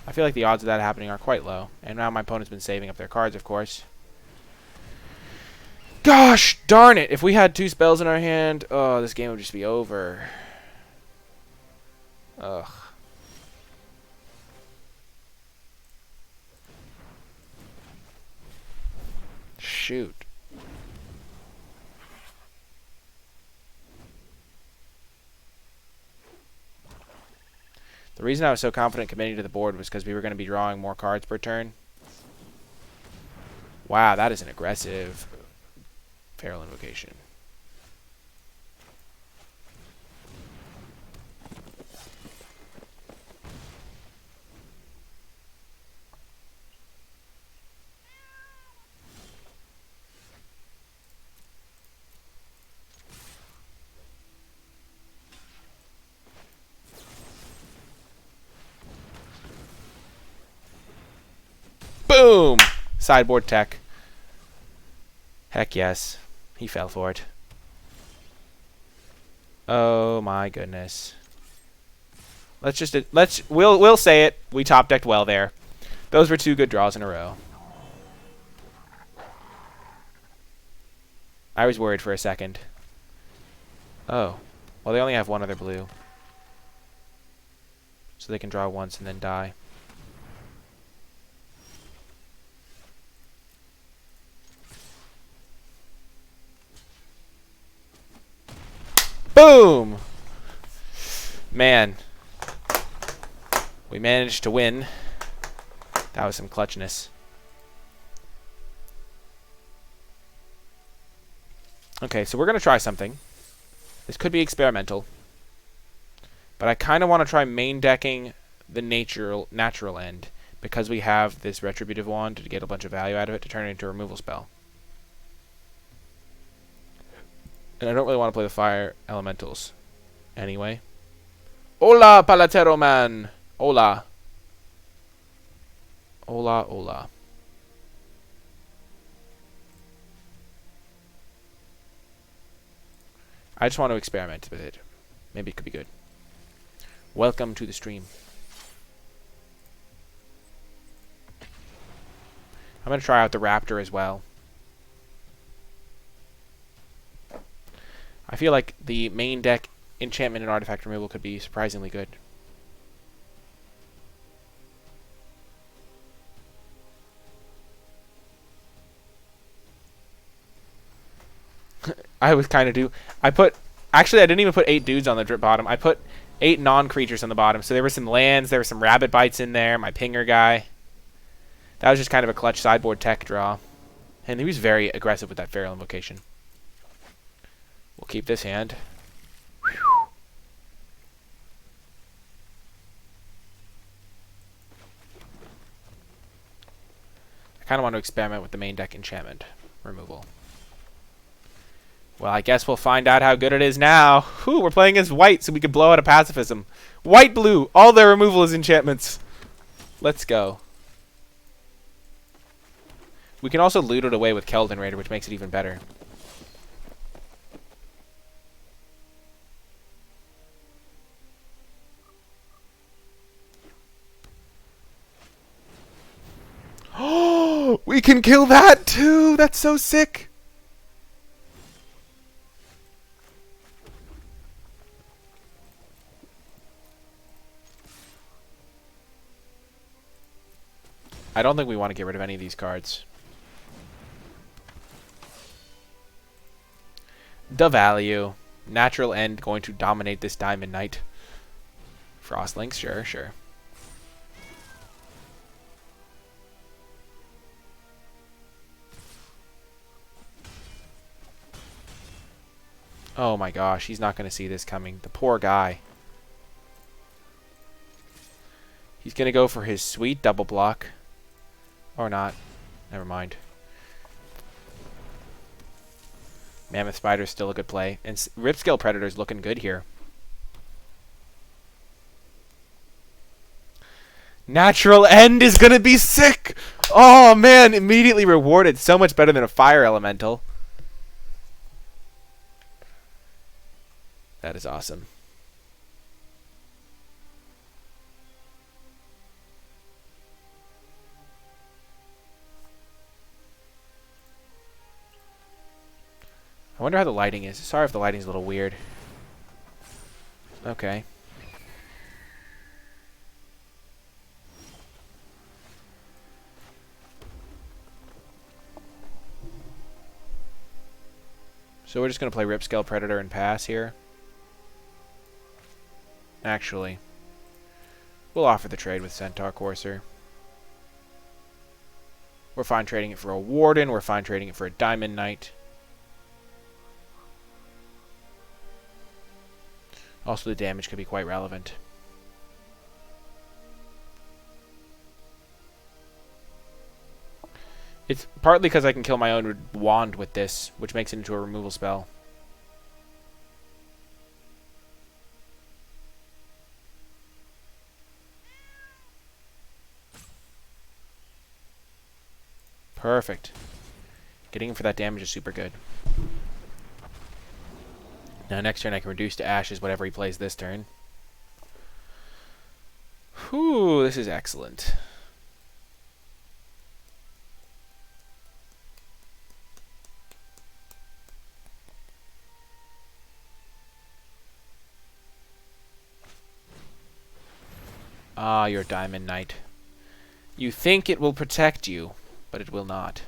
I feel like the odds of that happening are quite low. And now my opponent's been saving up their cards, of course. Gosh darn it! If we had 2 spells in our hand, oh, this game would just be over. Ugh. Shoot. The reason I was so confident committing to the board was because we were going to be drawing more cards per turn. Wow, that is an aggressive Feral Invocation. Boom! Sideboard tech. Heck yes. He fell for it. Oh my goodness. We'll say it. We top decked well there. Those were 2 good draws in a row. I was worried for a second. Oh. Well, they only have 1 other blue. So they can draw once and then die. Boom! Man. We managed to win. That was some clutchness. Okay, so we're going to try something. This could be experimental. But I kind of want to try main decking the natural end. Because we have this Retributive Wand to get a bunch of value out of it to turn it into a removal spell. And I don't really want to play the fire elementals. Anyway. Hola, Palatero man! Hola. Hola, hola. I just want to experiment with it. Maybe it could be good. Welcome to the stream. I'm going to try out the Raptor as well. I feel like the main deck enchantment and artifact removal could be surprisingly good. I was kind of actually I didn't even put 8 dudes on the drip bottom. I put 8 non-creatures on the bottom. So there were some lands, there were some rabbit bites in there, my pinger guy. That was just kind of a clutch sideboard tech draw. And he was very aggressive with that Feral Invocation. We'll keep this hand. Whew. I kind of want to experiment with the main deck enchantment removal. Well, I guess we'll find out how good it is now. Whew, we're playing against white, so we can blow out a pacifism. White-blue, all their removal is enchantments. Let's go. We can also loot it away with Keldon Raider, which makes it even better. Oh, we can kill that too! That's so sick! I don't think we want to get rid of any of these cards. The value. Natural end going to dominate this Diamond Knight. Frostlinks, sure, sure. Oh my gosh, he's not going to see this coming. The poor guy. He's going to go for his sweet double block. Or not. Never mind. Mammoth Spider's still a good play. And Ripscale Predator's looking good here. Natural End is going to be sick! Oh man, immediately rewarded. So much better than a Fire Elemental. That is awesome. I wonder how the lighting is. Sorry if the lighting's a little weird. Okay. So we're just going to play Ripscale Predator and pass here. Actually, we'll offer the trade with Centaur Courser. We're fine trading it for a Warden. We're fine trading it for a Diamond Knight. Also, the damage could be quite relevant. It's partly because I can kill my own wand with this, which makes it into a removal spell. Perfect. Getting him for that damage is super good. Now next turn I can reduce to ashes whatever he plays this turn. Whew, this is excellent. Ah, your Diamond Knight. You think it will protect you, but it will not.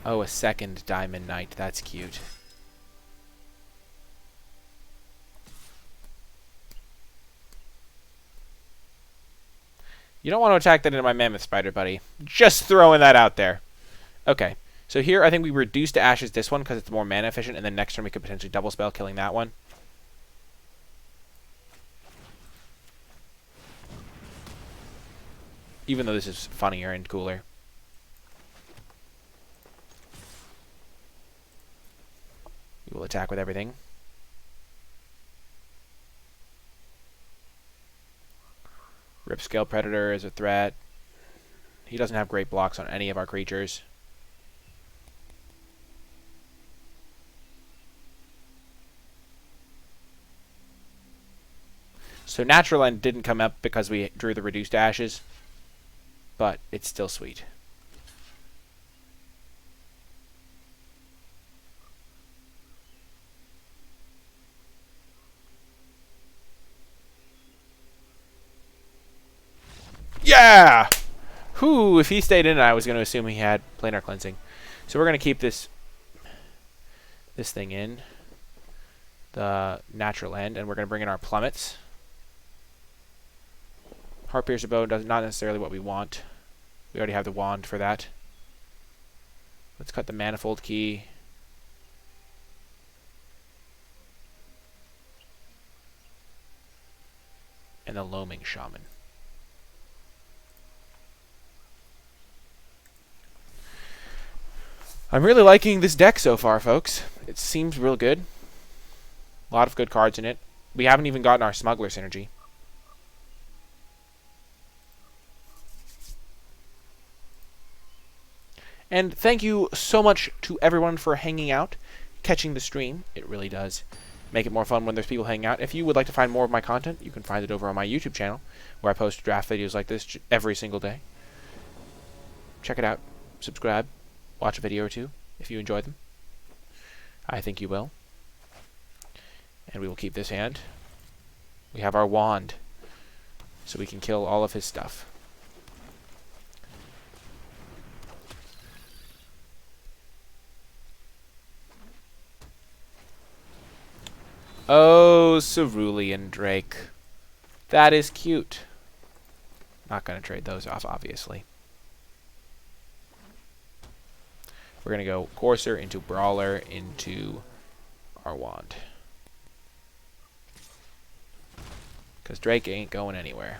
Oh, a second Diamond Knight. That's cute. You don't want to attack that into my Mammoth Spider, buddy. Just throwing that out there. Okay. So here, I think we reduce to ashes this one because it's more mana efficient, and then next turn we could potentially double spell, killing that one. Even though this is funnier and cooler. We will attack with everything. Ripscale Predator is a threat. He doesn't have great blocks on any of our creatures. So Natural End didn't come up because we drew the reduced ashes, but it's still sweet. Yeah! Whew, if he stayed in, I was going to assume he had Planar Cleansing. So we're going to keep this thing in, the Natural End, and we're going to bring in our Plummets. Heartpiercer Bow does not necessarily what we want. We already have the wand for that. Let's cut the Manifold Key. And the Loaming Shaman. I'm really liking this deck so far, folks. It seems real good. A lot of good cards in it. We haven't even gotten our Smuggler synergy. And thank you so much to everyone for hanging out, catching the stream. It really does make it more fun when there's people hanging out. If you would like to find more of my content, you can find it over on my YouTube channel, where I post draft videos like this every single day. Check it out. Subscribe. Watch a video or two if you enjoy them. I think you will. And we will keep this hand. We have our wand, so we can kill all of his stuff. Oh, Cerulean Drake. That is cute. Not going to trade those off, obviously. We're going to go Courser into Brawler into our wand. Because Drake ain't going anywhere.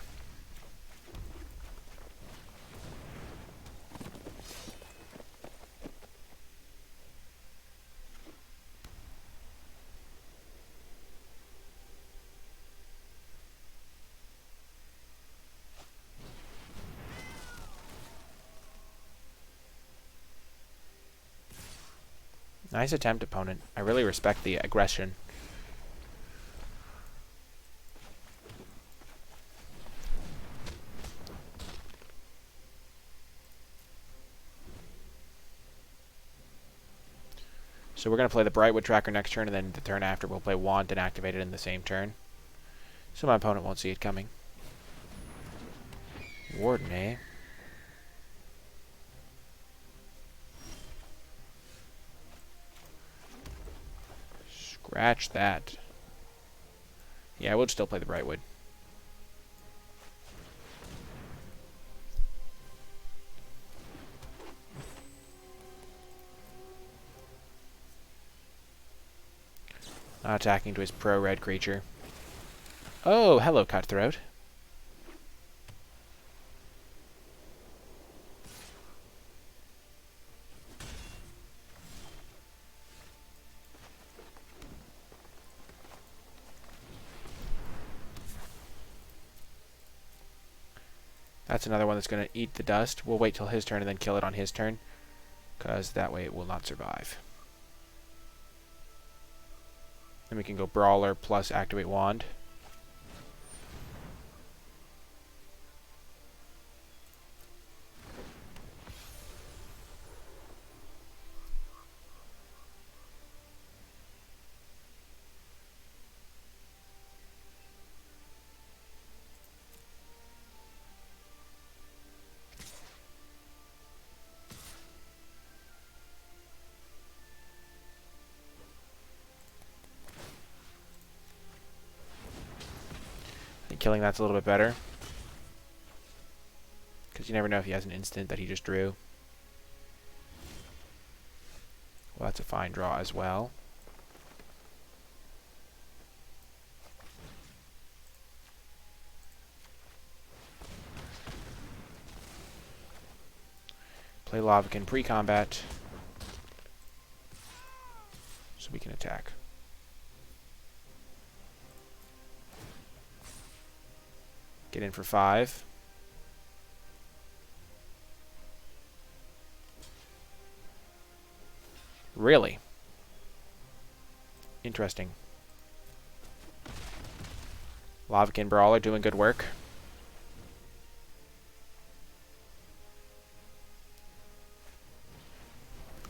Nice attempt, opponent. I really respect the aggression. So we're going to play the Brightwood Tracker next turn, and then the turn after we'll play Wand and activate it in the same turn. So my opponent won't see it coming. Warden, eh? Scratch that. Yeah, we'll still play the Brightwood. Attacking to his pro-red creature. Oh, hello, Cutthroat. That's another one that's going to eat the dust. We'll wait till his turn and then kill it on his turn, because that way it will not survive. Then we can go Brawler plus activate Wand. Killing that's a little bit better, because you never know if he has an instant that he just drew. Well, that's a fine draw as well. Play Lavakin pre-combat, so we can attack. Get in for 5. Really? Interesting. Lavakin Brawler doing good work.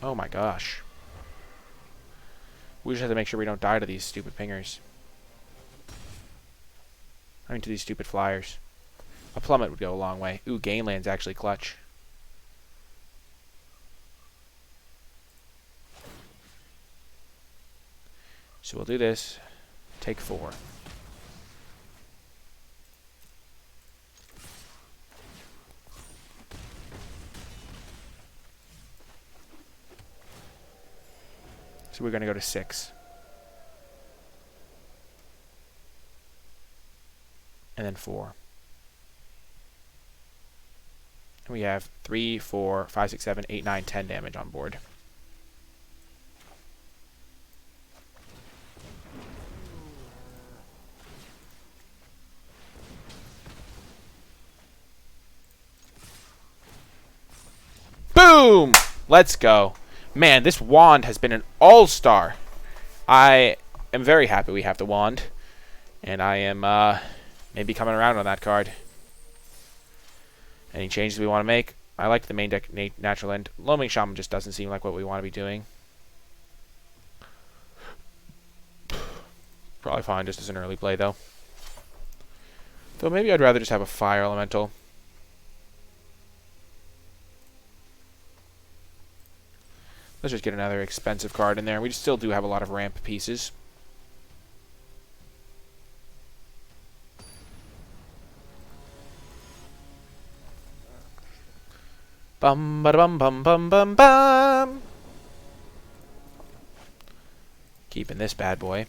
Oh my gosh. We just have to make sure we don't die to these stupid pingers. I mean, to these stupid flyers. A plummet would go a long way. Ooh, Gainland's actually clutch. So we'll do this. Take 4. So we're going to go to 6. And then 4. And we have 3, 4, 5, 6, 7, 8, 9, 10 damage on board. Boom! Let's go. Man, this wand has been an all-star. I am very happy we have the wand. And I am maybe coming around on that card. Any changes we want to make? I like the main deck natural end. Loaming Shaman just doesn't seem like what we want to be doing. Probably fine just as an early play, though. Though maybe I'd rather just have a Fire Elemental. Let's just get another expensive card in there. We still do have a lot of ramp pieces. Bum ba bum bum bum bum bum. Keeping this bad boy.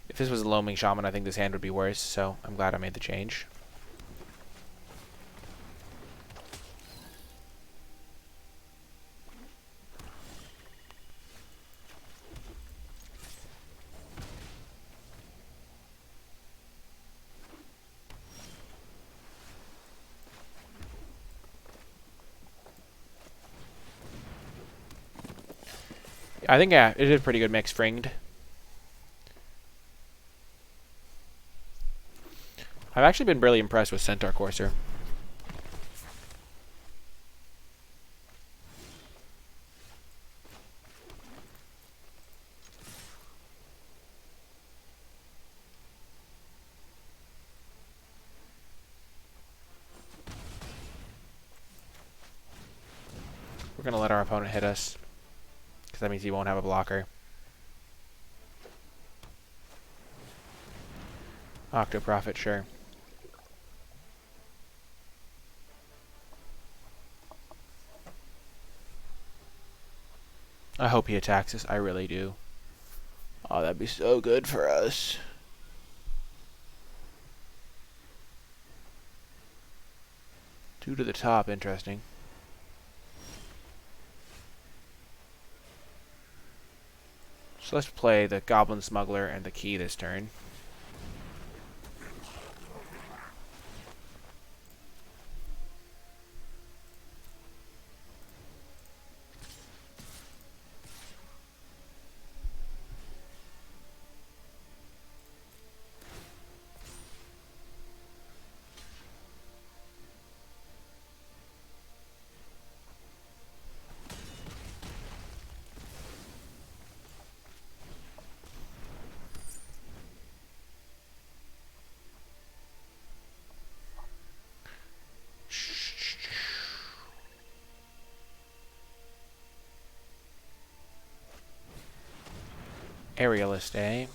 If this was a Loaming Shaman, I think this hand would be worse, so I'm glad I made the change. I think, yeah, it is a pretty good mix, Fringed. I've actually been really impressed with Centaur Courser. We're going to let our opponent hit us, because that means he won't have a blocker. Octoprophet, sure. I hope he attacks us. I really do. Oh, that'd be so good for us. Two to the top, interesting. So let's play the Goblin Smuggler and the Key this turn. Aerialist, eh?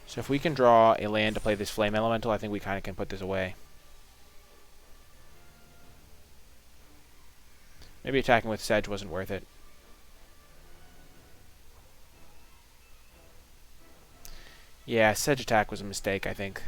So if we can draw a land to play this Flame Elemental, I think we kind of can put this away. Maybe attacking with Sedge wasn't worth it. Yeah, Sedge attack was a mistake, I think.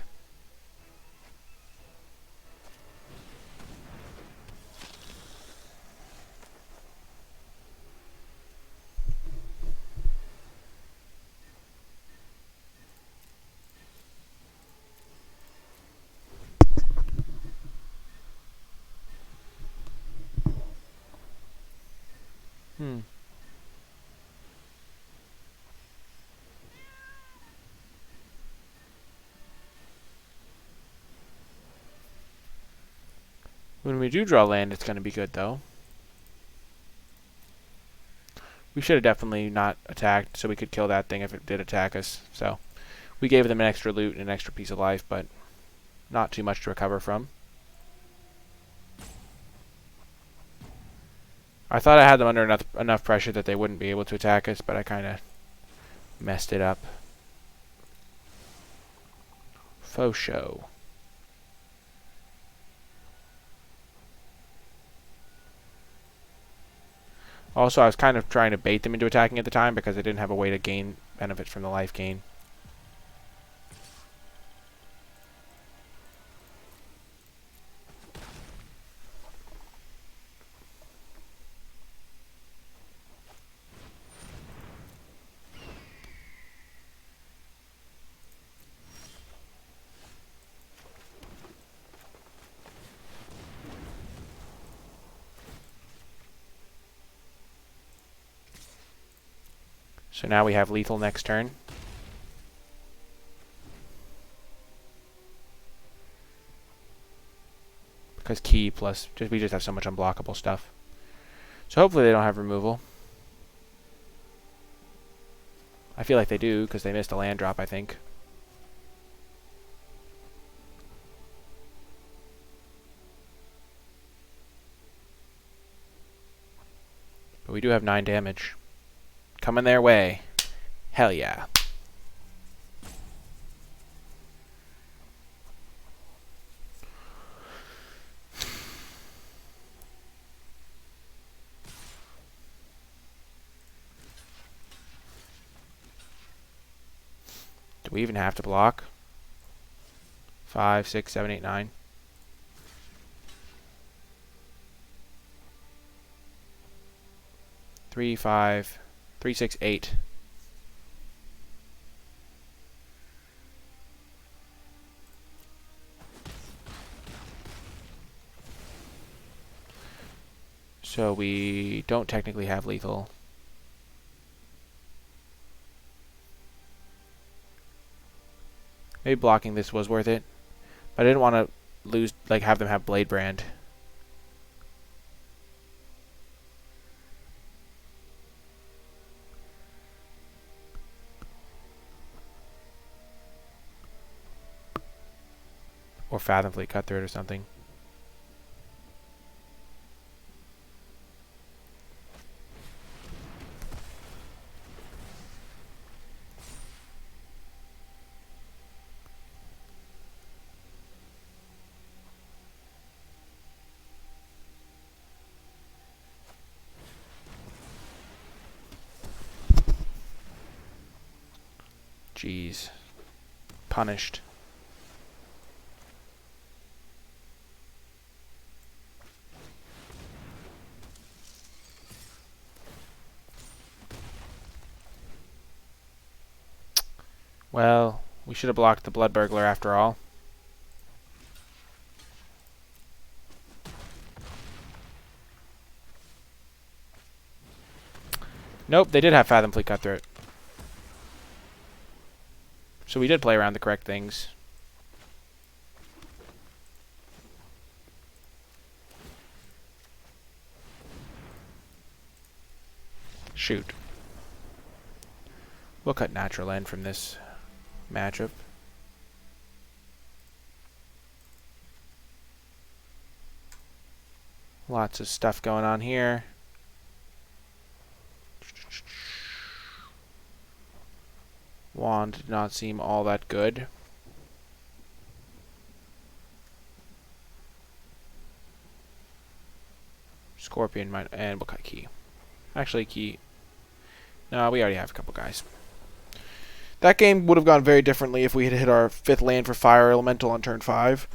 When we do draw land, it's going to be good, though. We should have definitely not attacked, so we could kill that thing if it did attack us. So we gave them an extra loot and an extra piece of life, but not too much to recover from. I thought I had them under enough pressure that they wouldn't be able to attack us, but I kind of messed it up. Faux show. Also, I was kind of trying to bait them into attacking at the time because I didn't have a way to gain benefits from the life gain. So now we have lethal next turn. Because key plus, we just have so much unblockable stuff. So hopefully they don't have removal. I feel like they do, because they missed a land drop, I think. But we do have 9 damage. Coming their way. Hell yeah. Do we even have to block? 5, 6, 7, 8, 9. 3, 5, 3, 6, 8. So we don't technically have lethal. Maybe blocking this was worth it, but I didn't want to lose, like, have them have Blade Brand. Or Fathom Fleet Cutthroat or something. Jeez. Punished. Well, we should have blocked the Blood Burglar after all. Nope, they did have Fathom Fleet Cutthroat. So we did play around the correct things. Shoot. We'll cut natural end from this matchup. Lots of stuff going on here. Wand did not seem all that good. Scorpion might, and what kind of key? Actually, key. No, we already have a couple guys. That game would have gone very differently if we had hit our 5th land for Fire Elemental on turn 5.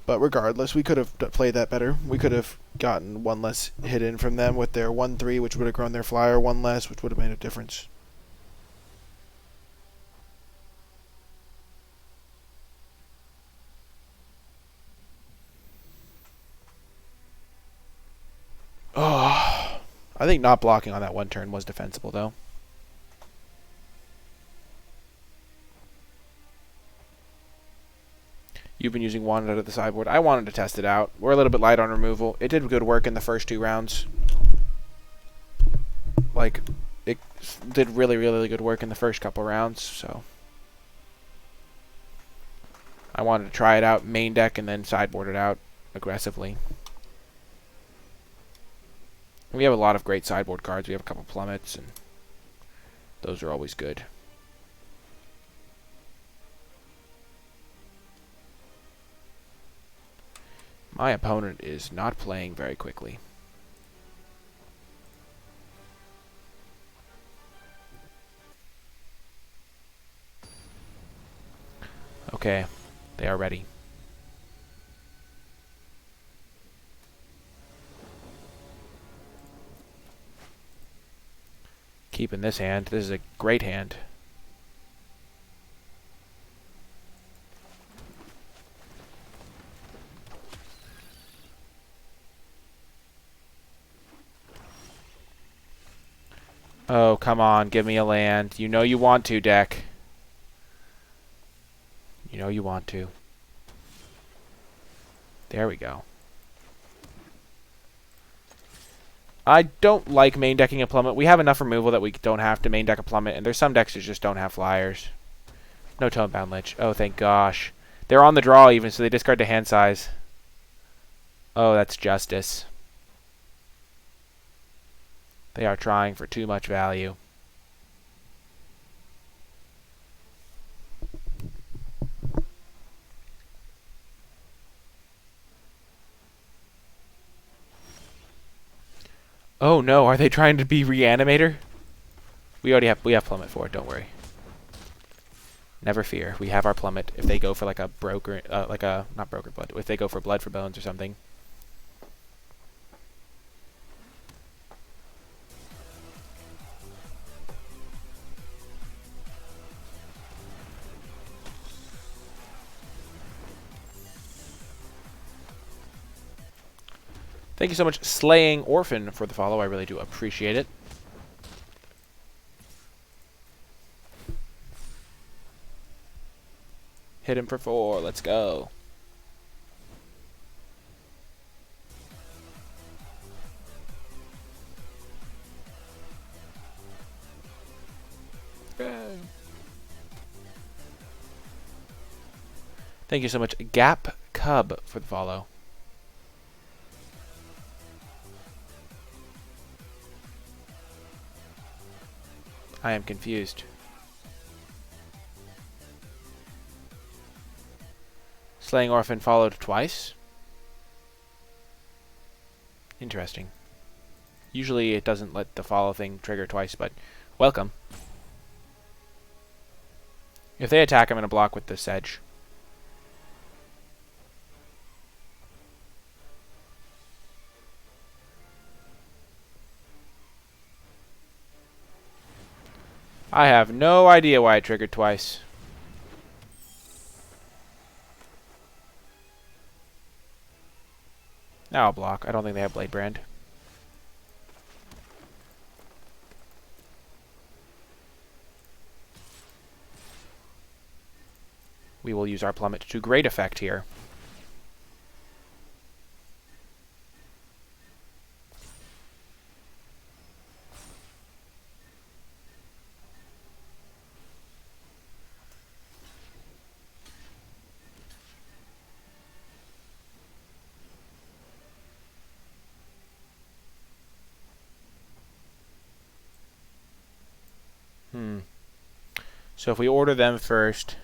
But regardless, we could have played that better. We could have gotten one less hit in from them with their 1/3, which would have grown their flyer one less, which would have made a difference. Oh, I think not blocking on that one turn was defensible, though. You've been using Wand out of the sideboard. I wanted to test it out. We're a little bit light on removal. It did good work in the first 2 rounds. Like, it did really, really good work in the first couple rounds, so I wanted to try it out, main deck, and then sideboard it out aggressively. We have a lot of great sideboard cards. We have a couple plummets, and those are always good. My opponent is not playing very quickly. Okay, they are ready. Keeping this hand. This is a great hand. Oh, come on, give me a land. You know you want to, deck. You know you want to. There we go. I don't like main decking a plummet. We have enough removal that we don't have to main deck a plummet, and there's some decks that just don't have flyers. No Tonebound Lich. Oh, thank gosh. They're on the draw even, so they discard to hand size. Oh, that's justice. They are trying for too much value. Oh no, are they trying to be Reanimator? We have plummet for it, don't worry. Never fear. We have our plummet if they go for like a broker not broker blood, if they go for blood for bones or something. Thank you so much, Slaying Orphan, for the follow. I really do appreciate it. Hit him for 4. Let's go. Yay. Thank you so much, Gap Cub, for the follow. I am confused. Slaying Orphan followed twice. Interesting. Usually it doesn't let the follow thing trigger twice, but welcome. If they attack, I'm going to block with the Sedge. I have no idea why it triggered twice. Now I'll block. I don't think they have Blade Brand. We will use our plummet to great effect here. So if we order them first...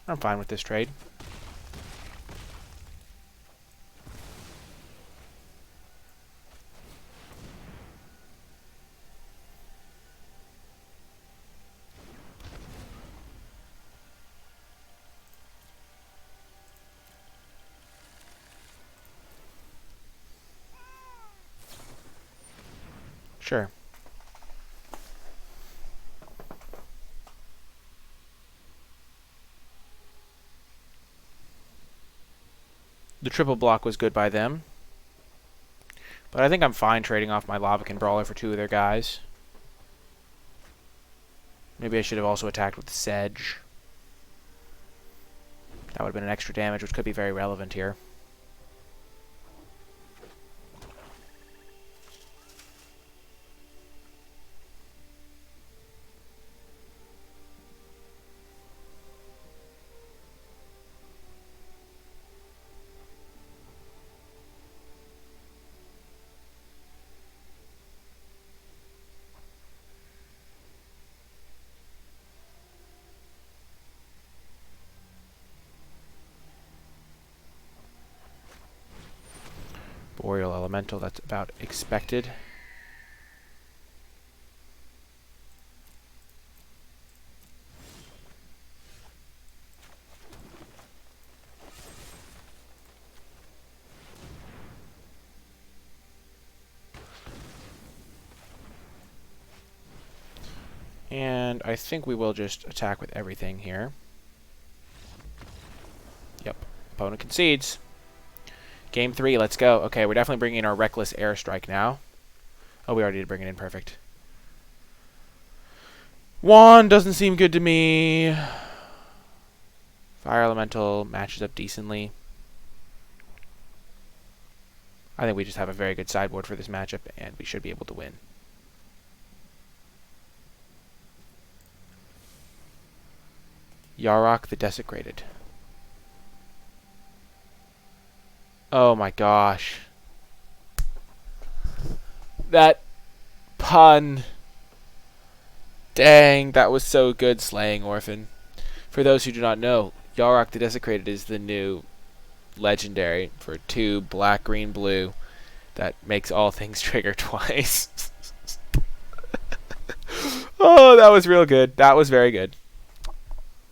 I'm fine with this trade. Sure. The triple block was good by them. But I think I'm fine trading off my Lavacan Brawler for 2 of their guys. Maybe I should have also attacked with the Sedge. That would have been an extra damage, which could be very relevant here. Boreal Elemental, that's about expected. And I think we will just attack with everything here. Yep, opponent concedes. Game 3, let's go. Okay, we're definitely bringing in our Reckless Airstrike now. Oh, we already did bring it in. Perfect. Wand doesn't seem good to me. Fire Elemental matches up decently. I think we just have a very good sideboard for this matchup, and we should be able to win. Yarok the Desecrated. Oh my gosh. That pun. Dang, that was so good, Slaying Orphan. For those who do not know, Yarok the Desecrated is the new legendary for 2 black, green, blue that makes all things trigger twice. Oh, that was real good. That was very good.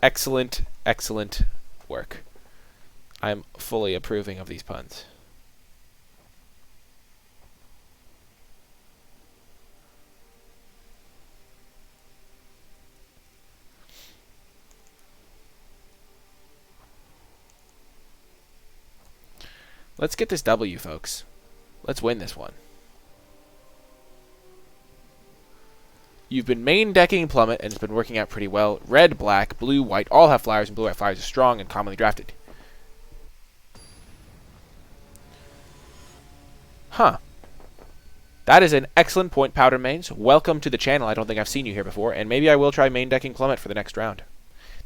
Excellent, excellent work. I'm fully approving of these puns. Let's get this W, folks. Let's win this one. You've been main decking Plummet, and it's been working out pretty well. Red, black, blue, white all have flyers, and blue-white flyers are strong and commonly drafted. Huh. That is an excellent point, Powder Mains. Welcome to the channel. I don't think I've seen you here before, and maybe I will try main decking Plummet for the next round.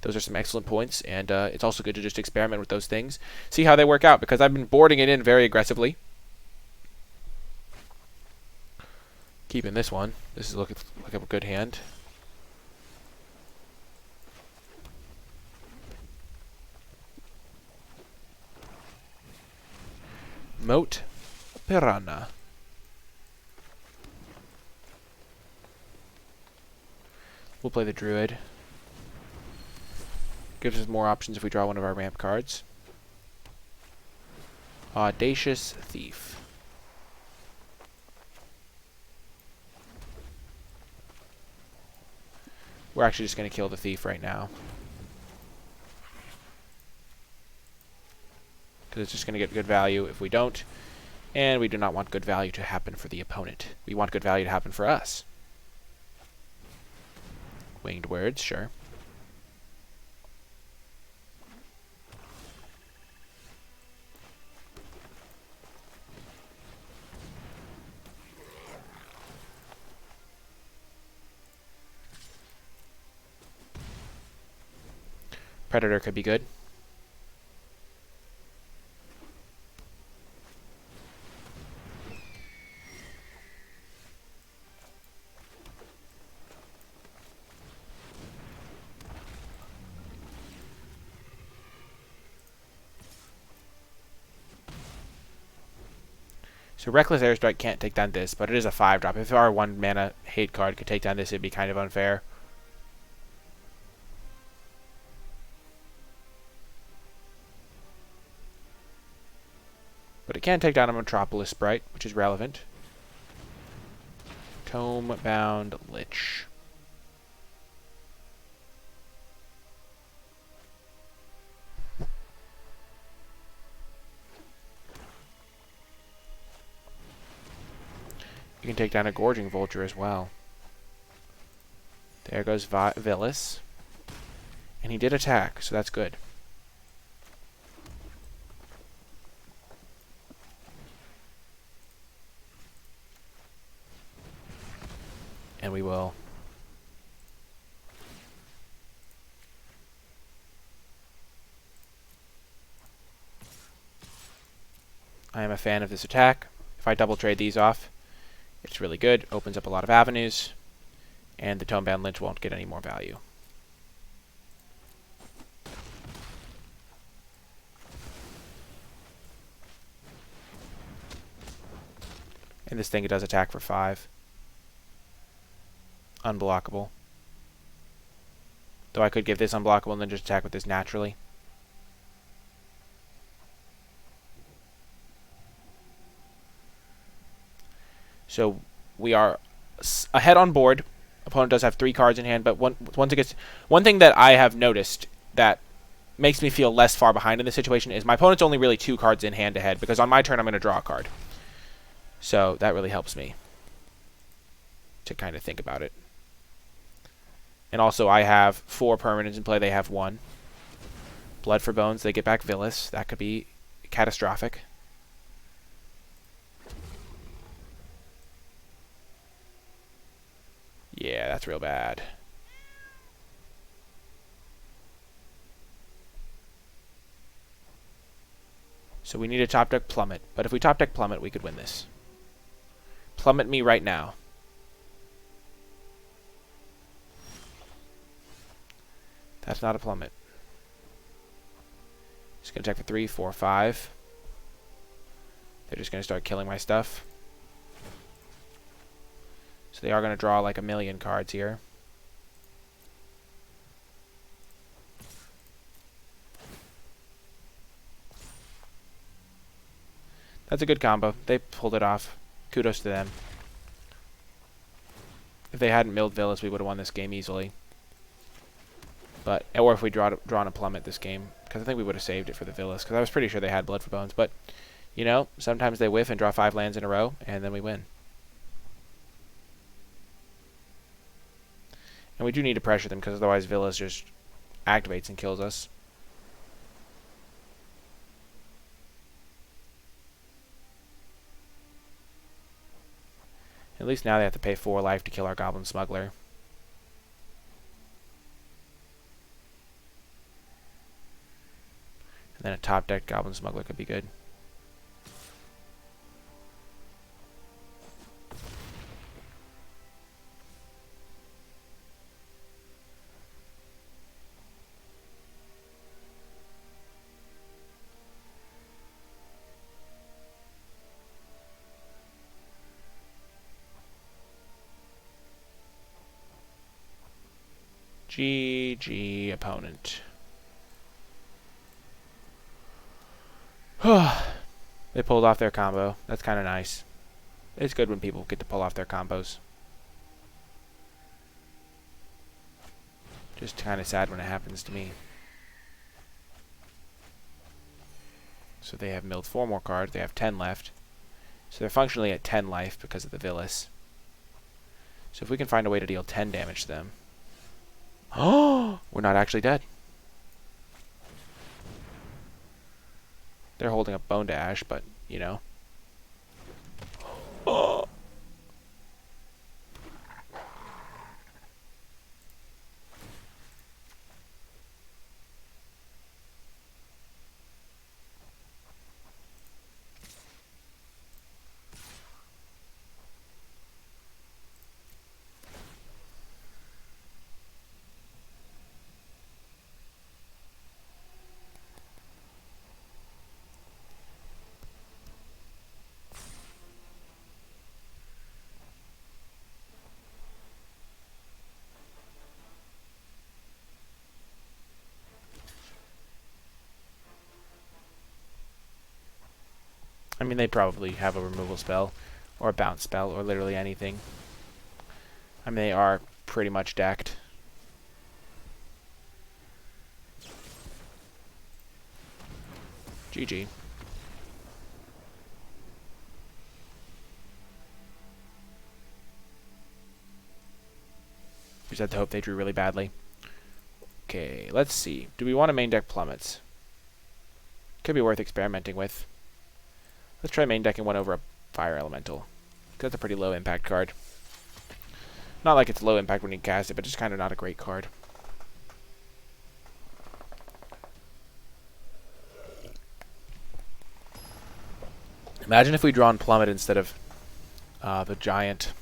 Those are some excellent points, and it's also good to just experiment with those things, see how they work out, because I've been boarding it in very aggressively. Keeping this one. This is looking like a good hand. Moat Piranha. We'll play the Druid. Gives us more options if we draw one of our ramp cards. Audacious Thief. We're actually just going to kill the Thief right now. Because it's just going to get good value if we don't. And we do not want good value to happen for the opponent. We want good value to happen for us. Winged Words, sure. Predator could be good. So Reckless Airstrike can't take down this, but it is a 5-drop. If our 1-mana hate card could take down this, it'd be kind of unfair. But it can take down a Metropolis Sprite, which is relevant. Tome-bound Lich. You can take down a Gorging Vulture as well. There goes Villas. And he did attack, so that's good. And we will... I am a fan of this attack. If I double trade these off, it's really good. Opens up a lot of avenues. And the Tome-bound Lich won't get any more value. And this thing, it does attack for 5. Unblockable. Though I could give this unblockable and then just attack with this naturally. So we are ahead on board. Opponent does have 3 cards in hand, but once it gets... One thing that I have noticed that makes me feel less far behind in this situation is my opponent's only really 2 cards in hand ahead, because on my turn I'm going to draw a card. So that really helps me to kind of think about it. And also I have 4 permanents in play. They have 1. Blood for Bones. They get back Villas. That could be catastrophic. Yeah, that's real bad. So we need a top deck Plummet. But if we top deck Plummet, we could win this. Plummet me right now. That's not a Plummet. Just going to attack for 3, 4, 5. They're just going to start killing my stuff. So they are going to draw like a million cards here. That's a good combo. They pulled it off. Kudos to them. If they hadn't milled Villas, we would have won this game easily. But, or if we drawn a Plummet this game, because I think we would have saved it for the Villas, because I was pretty sure they had Blood for Bones. But, you know, sometimes they whiff and draw 5 lands in a row, and then we win. And we do need to pressure them, because otherwise Villas just activates and kills us. At least now they have to pay 4 life to kill our Goblin Smuggler. And then a top deck Goblin Smuggler could be good. GG opponent. They pulled off their combo. That's kind of nice. It's good when people get to pull off their combos. Just kind of sad when it happens to me. So they have milled 4 more cards. They have 10 left. So they're functionally at 10 life because of the Villas. So if we can find a way to deal 10 damage to them. Oh, we're not actually dead. They're holding up Bone to Ash, but, you know. Oh. I mean, they probably have a removal spell or a bounce spell or literally anything. I mean, they are pretty much decked. GG. Just had to hope they drew really badly. Okay, let's see. Do we want to main deck plummets? Could be worth experimenting with. Let's try main decking one over a fire elemental. That's a pretty low impact card. Not like it's low impact when you cast it, but just kind of not a great card. Imagine if we drawn plummet instead of the giant.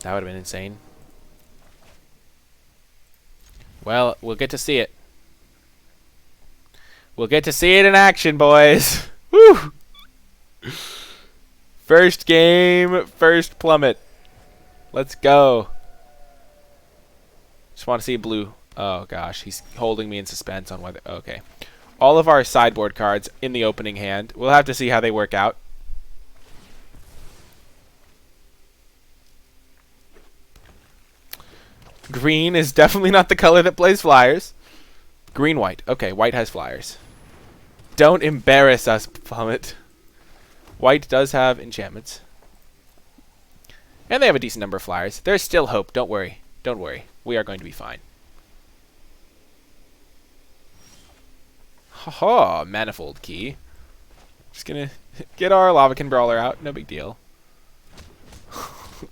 That would have been insane. Well, we'll get to see it. We'll get to see it in action, boys. Woo! First game, first plummet. Let's go. Just want to see blue. Oh, gosh. He's holding me in suspense on whether... Okay. All of our sideboard cards in the opening hand. We'll have to see how they work out. Green is definitely not the color that plays flyers. Green-white. Okay, white has flyers. Don't embarrass us, Plummet. White does have enchantments. And they have a decent number of flyers. There's still hope. Don't worry. Don't worry. We are going to be fine. Haha, manifold key. Just gonna get our Lavacan Brawler out. No big deal.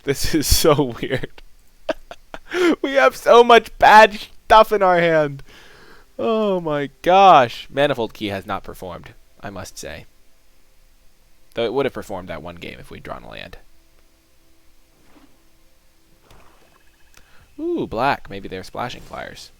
This is so weird. We have so much bad stuff in our hand. Oh my gosh. Manifold Key has not performed, I must say. Though it would have performed that one game if we'd drawn a land. Ooh, black. Maybe they're splashing flyers.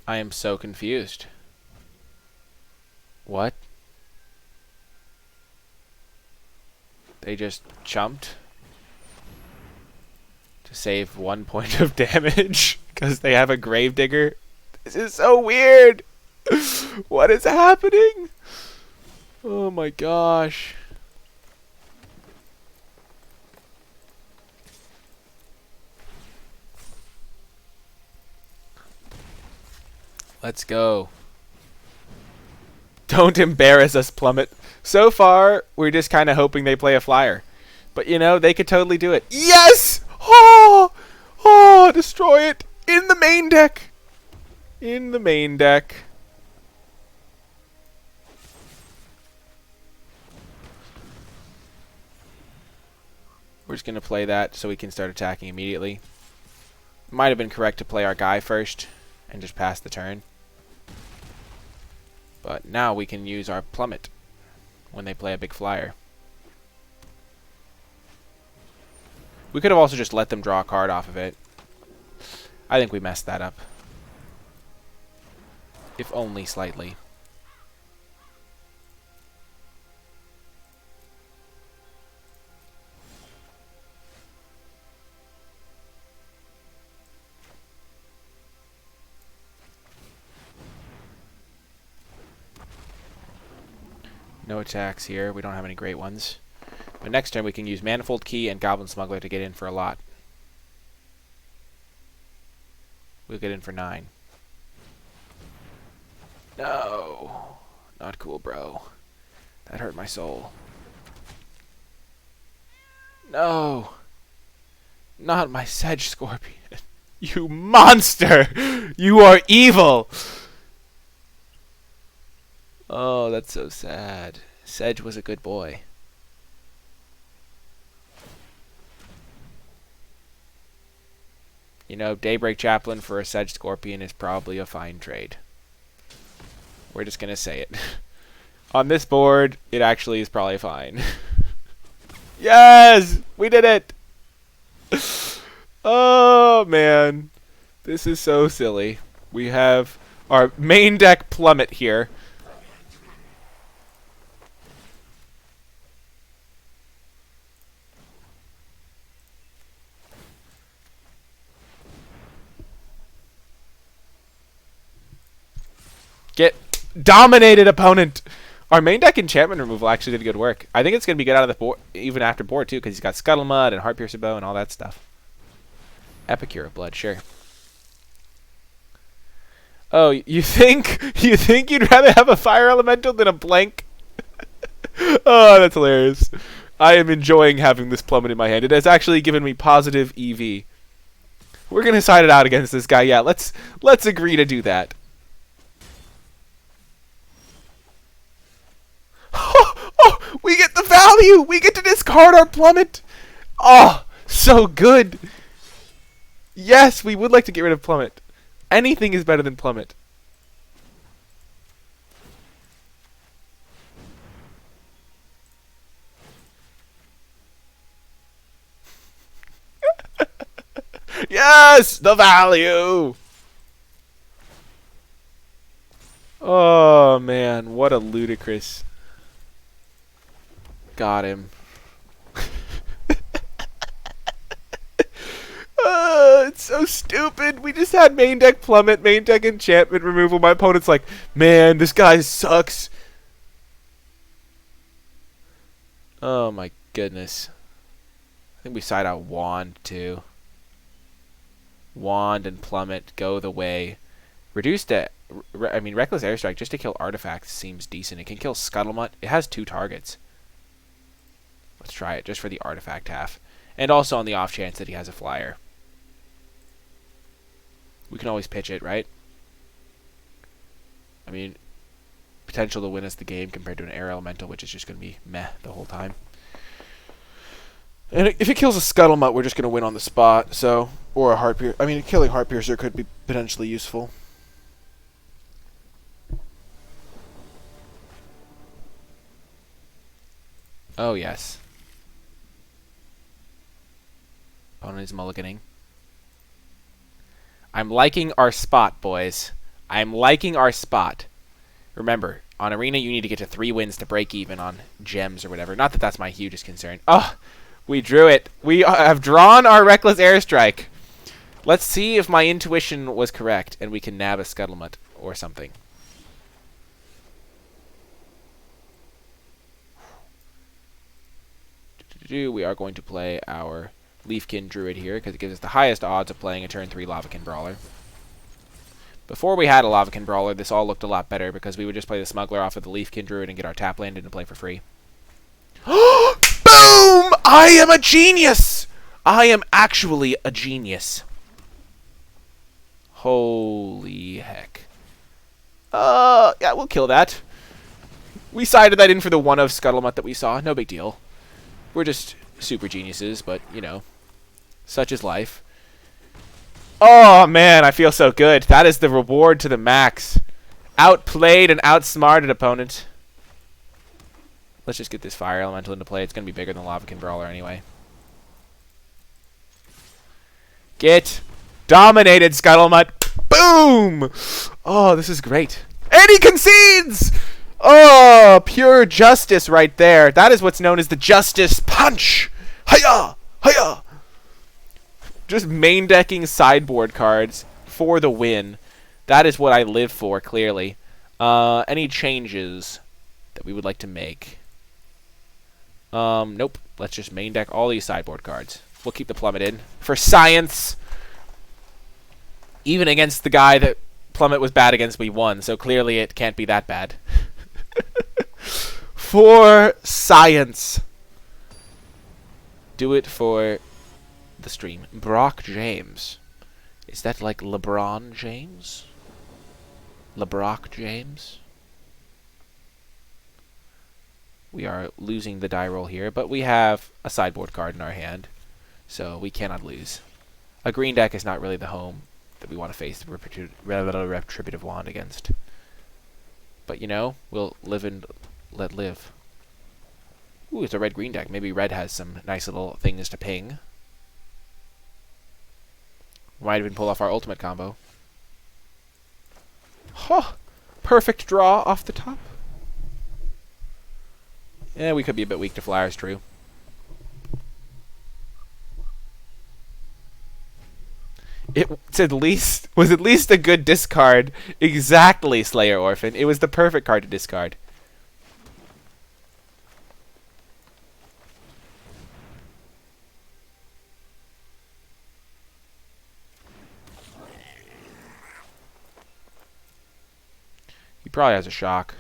I am so confused. What? They just chumped to save 1 point of damage because they have a Gravedigger. This is so weird. What is happening? Oh my gosh. Let's go. Don't embarrass us, Plummet. So far, we're just kind of hoping they play a flyer. But, you know, they could totally do it. Yes! Oh! Oh, destroy it. In the main deck. In the main deck. We're just going to play that so we can start attacking immediately. Might have been correct to play our guy first and just pass the turn. But now we can use our plummet when they play a big flyer. We could have also just let them draw a card off of it. I think we messed that up. If only slightly. No attacks here. We don't have any great ones. But next turn we can use Manifold Key and Goblin Smuggler to get in for a lot. We'll get in for 9. No. Not cool, bro. That hurt my soul. No. Not my Sedge Scorpion. You monster! You are evil! Oh, that's so sad. Sedge was a good boy. You know, Daybreak Chaplain for a Sedge Scorpion is probably a fine trade. We're just going to say it. On this board, it actually is probably fine. Yes! We did it! Oh, man. This is so silly. We have our main deck plummet here. Get dominated, opponent. Our main deck enchantment removal actually did good work. I think it's going to be good out of the board, even after board, too, because he's got Scuttlemud and Heartpiercer Bow and all that stuff. Epicure of Blood, sure. Oh, you think you'd rather have a fire elemental than a blank? Oh, that's hilarious. I am enjoying having this plummet in my hand. It has actually given me positive EV. We're going to side it out against this guy. Yeah, let's agree to do that. Oh, we get the value. We get to discard our plummet. Oh, so good. Yes, we would like to get rid of plummet. Anything is better than plummet. Yes, the value. Oh, man, what a ludicrous. Got him. It's so stupid. We just had main deck plummet, main deck enchantment removal. My opponent's like, man, this guy sucks. Oh my goodness. I think we side out Wand too. Wand and plummet go the way. Reduced it. I mean, Reckless Airstrike just to kill artifacts seems decent. It can kill Scuttlemut. It has 2 targets. Let's try it just for the artifact half. And also on the off chance that he has a flyer. We can always pitch it, right? I mean, potential to win us the game compared to an air elemental, which is just going to be meh the whole time. And if it kills a Scuttlemut, we're just going to win on the spot. So, or a Heartpiercer. I mean, killing Heartpiercer could be potentially useful. Oh, yes. Opponent is mulliganing. I'm liking our spot, boys. I'm liking our spot. Remember, on Arena, you need to get to 3 wins to break even on gems or whatever. Not that that's my hugest concern. Oh, we drew it. We have drawn our Reckless Airstrike. Let's see if my intuition was correct and we can nab a Scuttlemut or something. We are going to play our Leafkin Druid here because it gives us the highest odds of playing a turn 3 Lavakin Brawler. Before we had a Lavakin Brawler, this all looked a lot better because we would just play the Smuggler off of the Leafkin Druid and get our tap land into play for free. Boom! I am a genius! I am actually a genius. Holy heck. Yeah, we'll kill that. We sided that in for the 1 of Scuttlemut that we saw. No big deal. We're just super geniuses, but, you know, such is life. Oh, man, I feel so good. That is the reward to the max. Outplayed and outsmarted, opponent. Let's just get this Fire Elemental into play. It's going to be bigger than Lavakin Brawler anyway. Get dominated, Scuttlemut. Boom! Oh, this is great. And he concedes! Oh, pure justice right there. That is what's known as the Justice Punch. Hiya! Hiya! Just main decking sideboard cards for the win. That is what I live for, clearly. Any changes that we would like to make? Nope. Let's just main deck all these sideboard cards. We'll keep the plummet in. For science! Even against the guy that plummet was bad against, we won. So clearly it can't be that bad. For science. Do it for the stream. Brock James. Is that like LeBron James? LeBrock James? We are losing the die roll here, but we have a sideboard card in our hand, so we cannot lose. A green deck is not really the home that we want to face the Retributive Wand against. But, you know, we'll live and let live. Ooh, it's a red-green deck. Maybe red has some nice little things to ping. Might even pull off our ultimate combo. Huh. Perfect draw off the top. Yeah, we could be a bit weak to flyers, true. It's was at least a good discard. Exactly, Slayer Orphan. It was the perfect card to discard. He probably has a shock.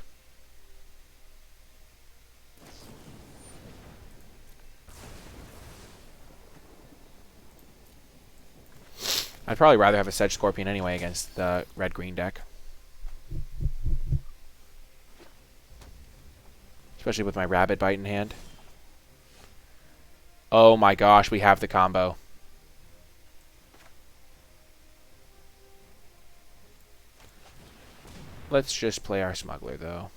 I'd probably rather have a Sedge Scorpion anyway against the red-green deck. Especially with my Rabbit Bite in hand. Oh my gosh, we have the combo. Let's just play our Smuggler, though.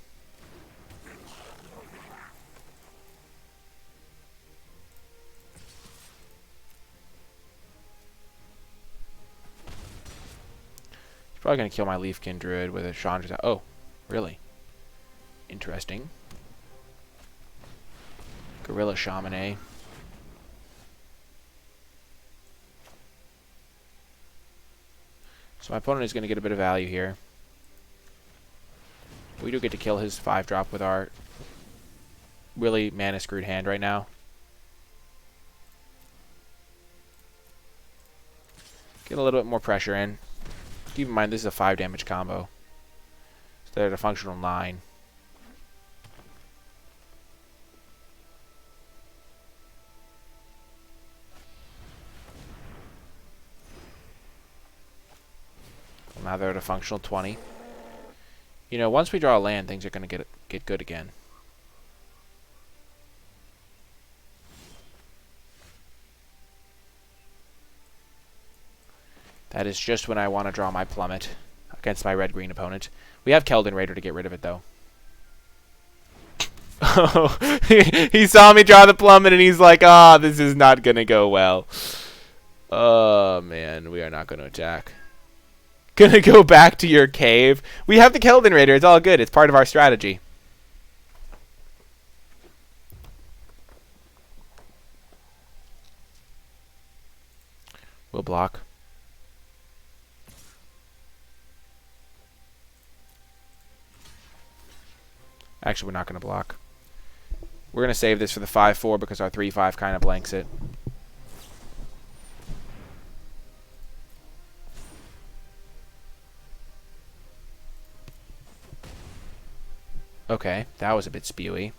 Probably going to kill my Leafkin Druid with a Chandra. Oh, really? Interesting. Gorilla Shaman. So my opponent is going to get a bit of value here. We do get to kill his 5-drop with our really mana-screwed hand right now. Get a little bit more pressure in. Keep in mind, this is a 5 damage combo. So they're at a functional 9. Well, now they're at a functional 20. You know, once we draw a land, things are going to get good again. That is just when I want to draw my Plummet against my red-green opponent. We have Keldon Raider to get rid of it, though. Oh, he saw me draw the Plummet, and he's like, ah, this is not going to go well. Oh, man, we are not going to attack. Gonna go back to your cave. We have the Keldon Raider. It's all good. It's part of our strategy. We'll block. Actually, we're not going to block. We're going to save this for the 5-4 because our 3-5 kind of blanks it. Okay, that was a bit spewy.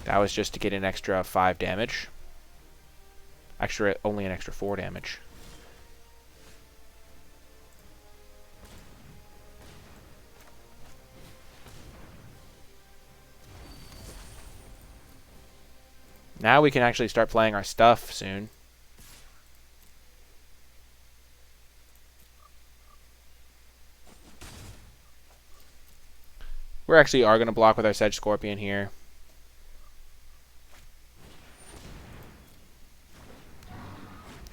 That was just to get an extra 5 damage. Only an extra 4 damage. Now we can actually start playing our stuff soon. We actually are going to block with our Sedge Scorpion here.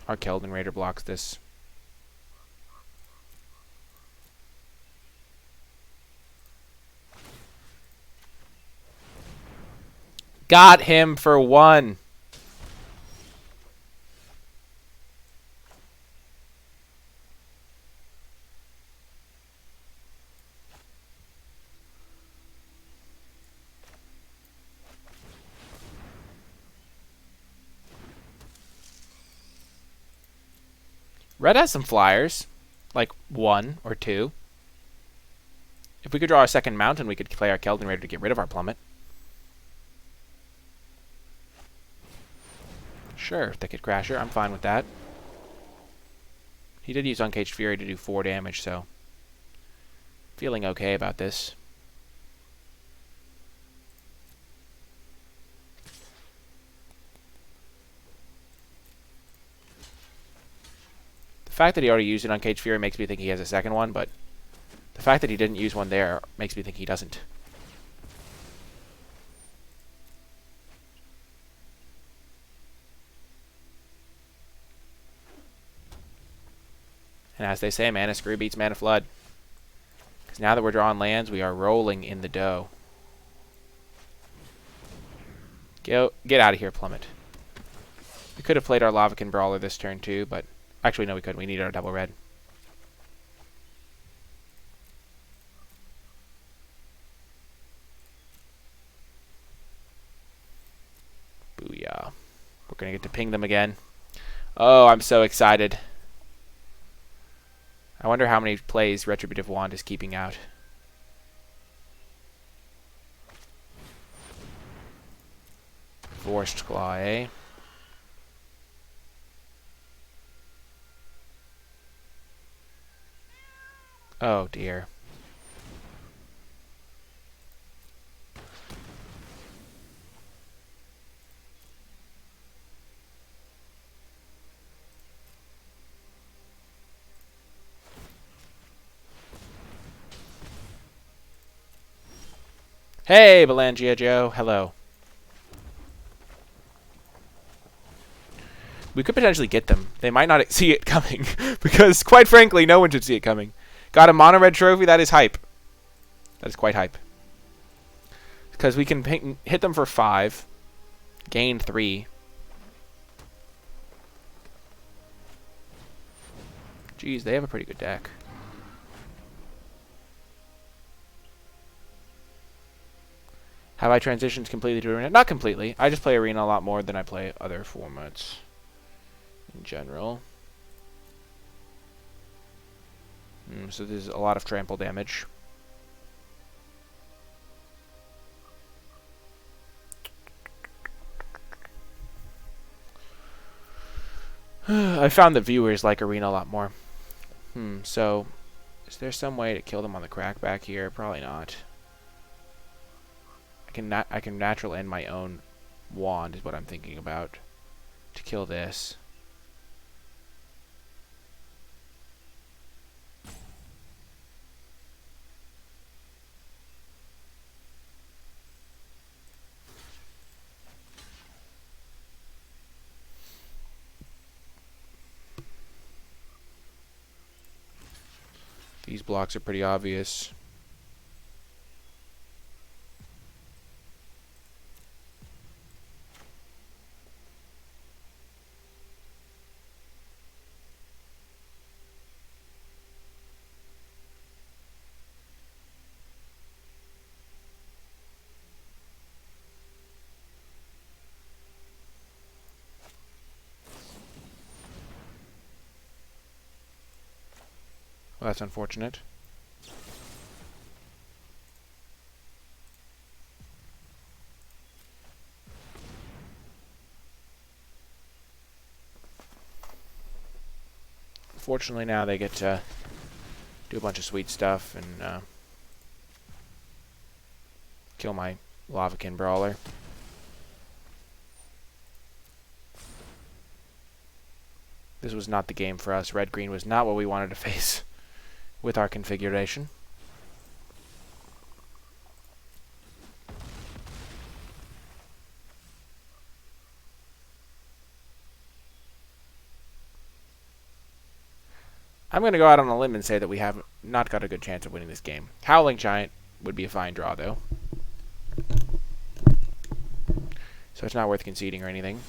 Our Keldon Raider blocks this. Got him for 1. Red has some flyers, like 1 or 2. If we could draw a second mountain, we could play our Keldon Raider to get rid of our Plummet. Sure, Thicket Crasher, I'm fine with that. He did use Uncaged Fury to do 4 damage, so feeling okay about this. The fact that he already used an Uncaged Fury makes me think he has a second one, but the fact that he didn't use one there makes me think he doesn't. And as they say, mana screw beats mana flood. Because now that we're drawing lands, we are rolling in the dough. Get out of here, Plummet. We could have played our Lavakin Brawler this turn too, but actually no, we couldn't. We needed our double red. Booyah. We're going to get to ping them again. Oh, I'm so excited. I wonder how many plays Retributive Wand is keeping out. Forced Claw, eh? Oh, dear. Hey, Belangia Joe. Hello. We could potentially get them. They might not see it coming. Because, quite frankly, no one should see it coming. Got a mono red trophy? That is hype. That is quite hype. Because we can hit them for 5. Gain 3. Jeez, they have a pretty good deck. Have I transitioned completely to Arena? Not completely. I just play Arena a lot more than I play other formats in general. So there's a lot of trample damage. I found that viewers like Arena a lot more. So is there some way to kill them on the crackback here? Probably not. I can natural end my own wand is what I'm thinking about to kill this. These blocks are pretty obvious. Well, that's unfortunate. Fortunately, now they get to do a bunch of sweet stuff and kill my Lavakin Brawler. This was not the game for us. Red-green was not what we wanted to face with our configuration. I'm going to go out on a limb and say that we have not got a good chance of winning this game. Howling Giant would be a fine draw, though. So it's not worth conceding or anything.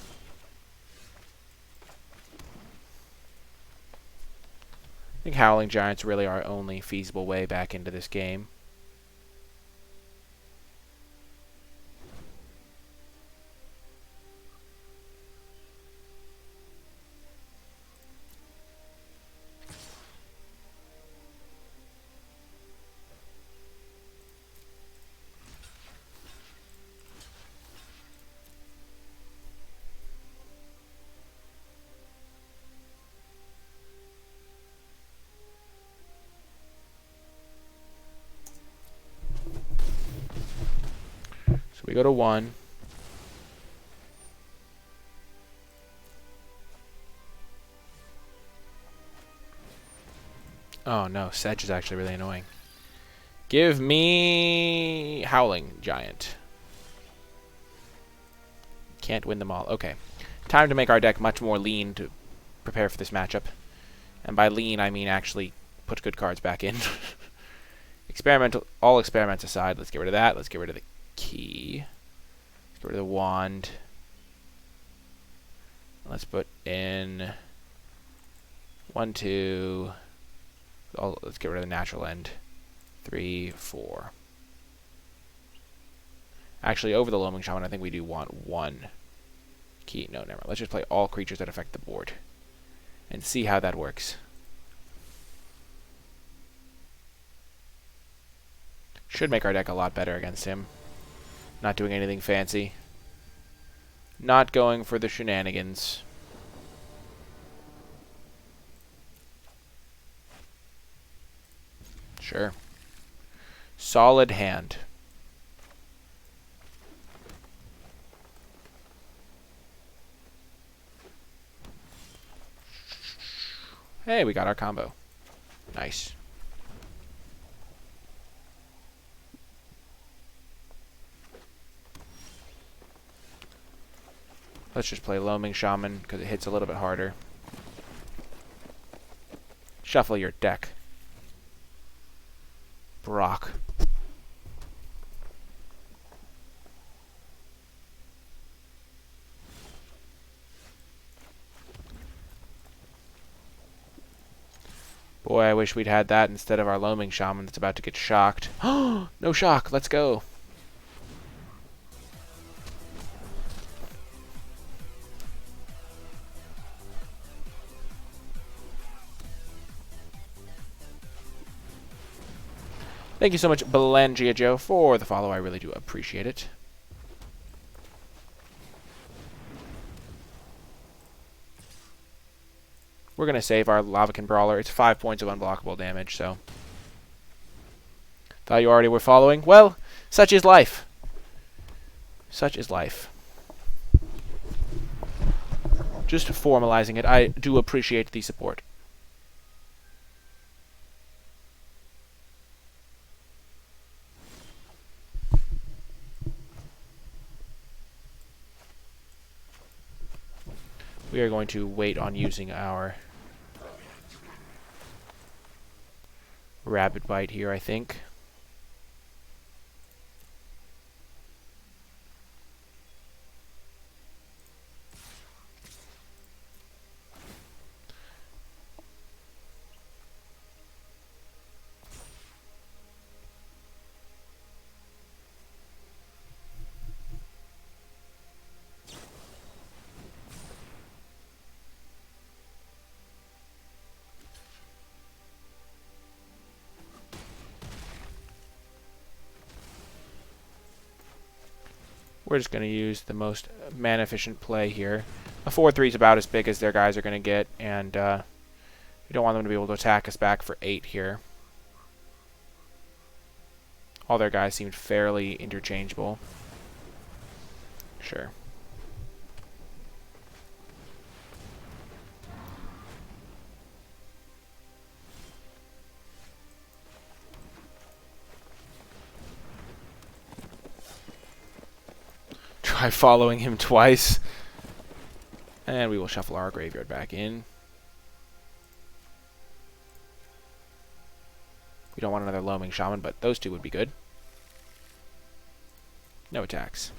I think Howling Giant's really our only feasible way back into this game. We go to 1. Oh no, Sedge is actually really annoying. Give me Howling Giant. Can't win them all. Okay. Time to make our deck much more lean to prepare for this matchup. And by lean, I mean actually put good cards back in. All experiments aside, let's get rid of that. Let's get rid of the key. Let's get rid of the wand. Let's put in 1, 2. Let's get rid of the natural end. 3, 4. Actually, over the Loaming Shaman, I think we do want 1 key. No, never mind. Let's just play all creatures that affect the board and see how that works. Should make our deck a lot better against him. Not doing anything fancy. Not going for the shenanigans. Sure. Solid hand. Hey, we got our combo. Nice. Let's just play Loaming Shaman because it hits a little bit harder. Shuffle your deck. Brock. Boy, I wish we'd had that instead of our Loaming Shaman that's about to get shocked. No shock. Let's go. Thank you so much, Belangia Joe, for the follow. I really do appreciate it. We're going to save our Lavacan Brawler. It's 5 points of unblockable damage, so. Thought you already were following? Well, such is life. Such is life. Just formalizing it. I do appreciate the support. We are going to wait on using our Rabbit Bite here, I think. We're just going to use the most mana-efficient play here. A 4/3 is about as big as their guys are going to get, and we don't want them to be able to attack us back for 8 here. All their guys seemed fairly interchangeable. Sure. Try following him twice. And we will shuffle our graveyard back in. We don't want another Loaming Shaman, but those two would be good. No attacks.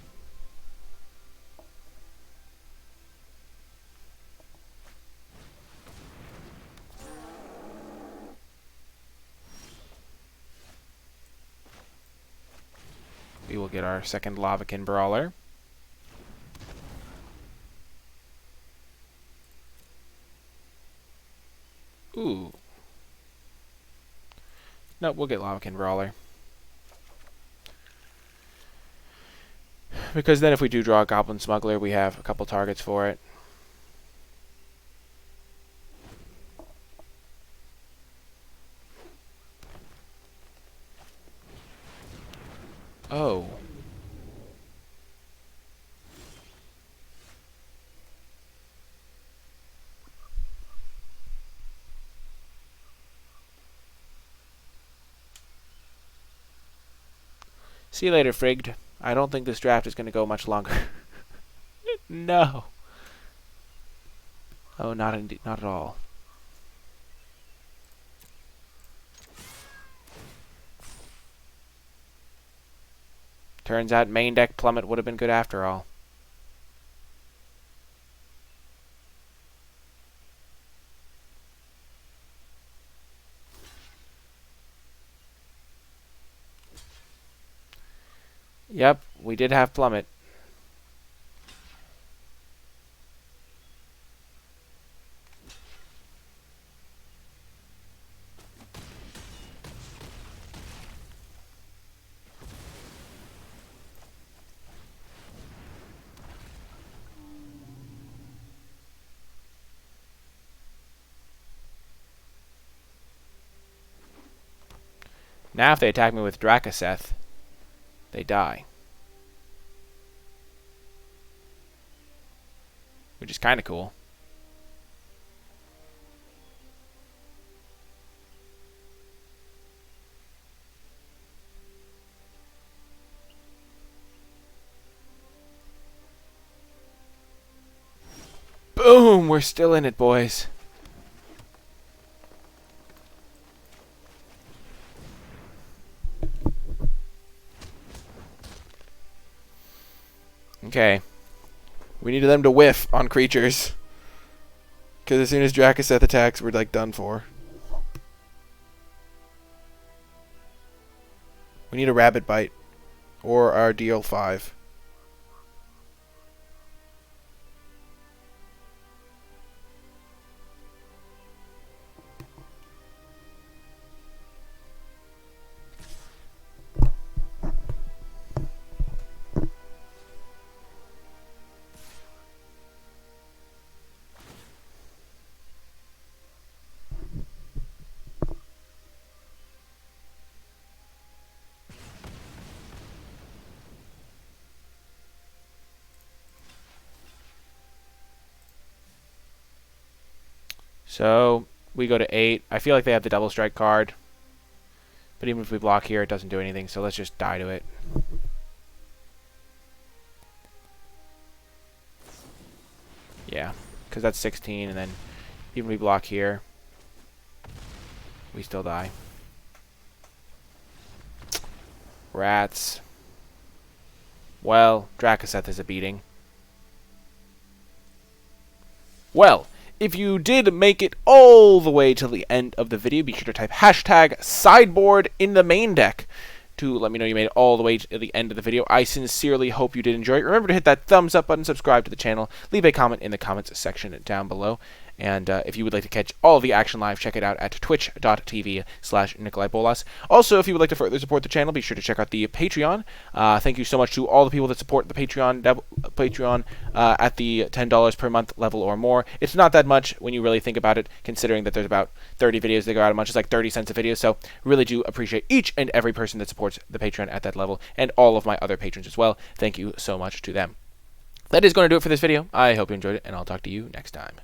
We will get our second Lavacan Brawler. Ooh. Nope, we'll get Lavacan Brawler. Because then if we do draw a Goblin Smuggler, we have a couple targets for it. Oh. See you later, Frigged. I don't think this draft is going to go much longer. No. Oh, not at all. Turns out Maindeck Plummet would have been good after all. Yep, we did have Plummet. Now if they attack me with Drakaseth, they die. Which is kind of cool. Boom! We're still in it, boys. Okay. We needed them to whiff on creatures. Because as soon as Drakaseth attacks, we're like done for. We need a Rabbit Bite. Or our deal 5. So, we go to 8. I feel like they have the double strike card. But even if we block here, it doesn't do anything, so let's just die to it. Yeah, because that's 16, and then even if we block here, we still die. Rats. Well, Drakaseth is a beating. Well, if you did make it all the way till the end of the video, be sure to type hashtag Sideboard in the main deck to let me know you made it all the way to the end of the video. I sincerely hope you did enjoy it. Remember to hit that thumbs up button, subscribe to the channel, leave a comment in the comments section down below. And if you would like to catch all of the action live, check it out at twitch.tv/NicolaiBolas. Also, if you would like to further support the channel, be sure to check out the Patreon. Thank you so much to all the people that support the Patreon at the $10 per month level or more. It's not that much when you really think about it, considering that there's about 30 videos that go out a month. It's like 30 cents a video, so really do appreciate each and every person that supports the Patreon at that level, and all of my other patrons as well. Thank you so much to them. That is going to do it for this video. I hope you enjoyed it, and I'll talk to you next time.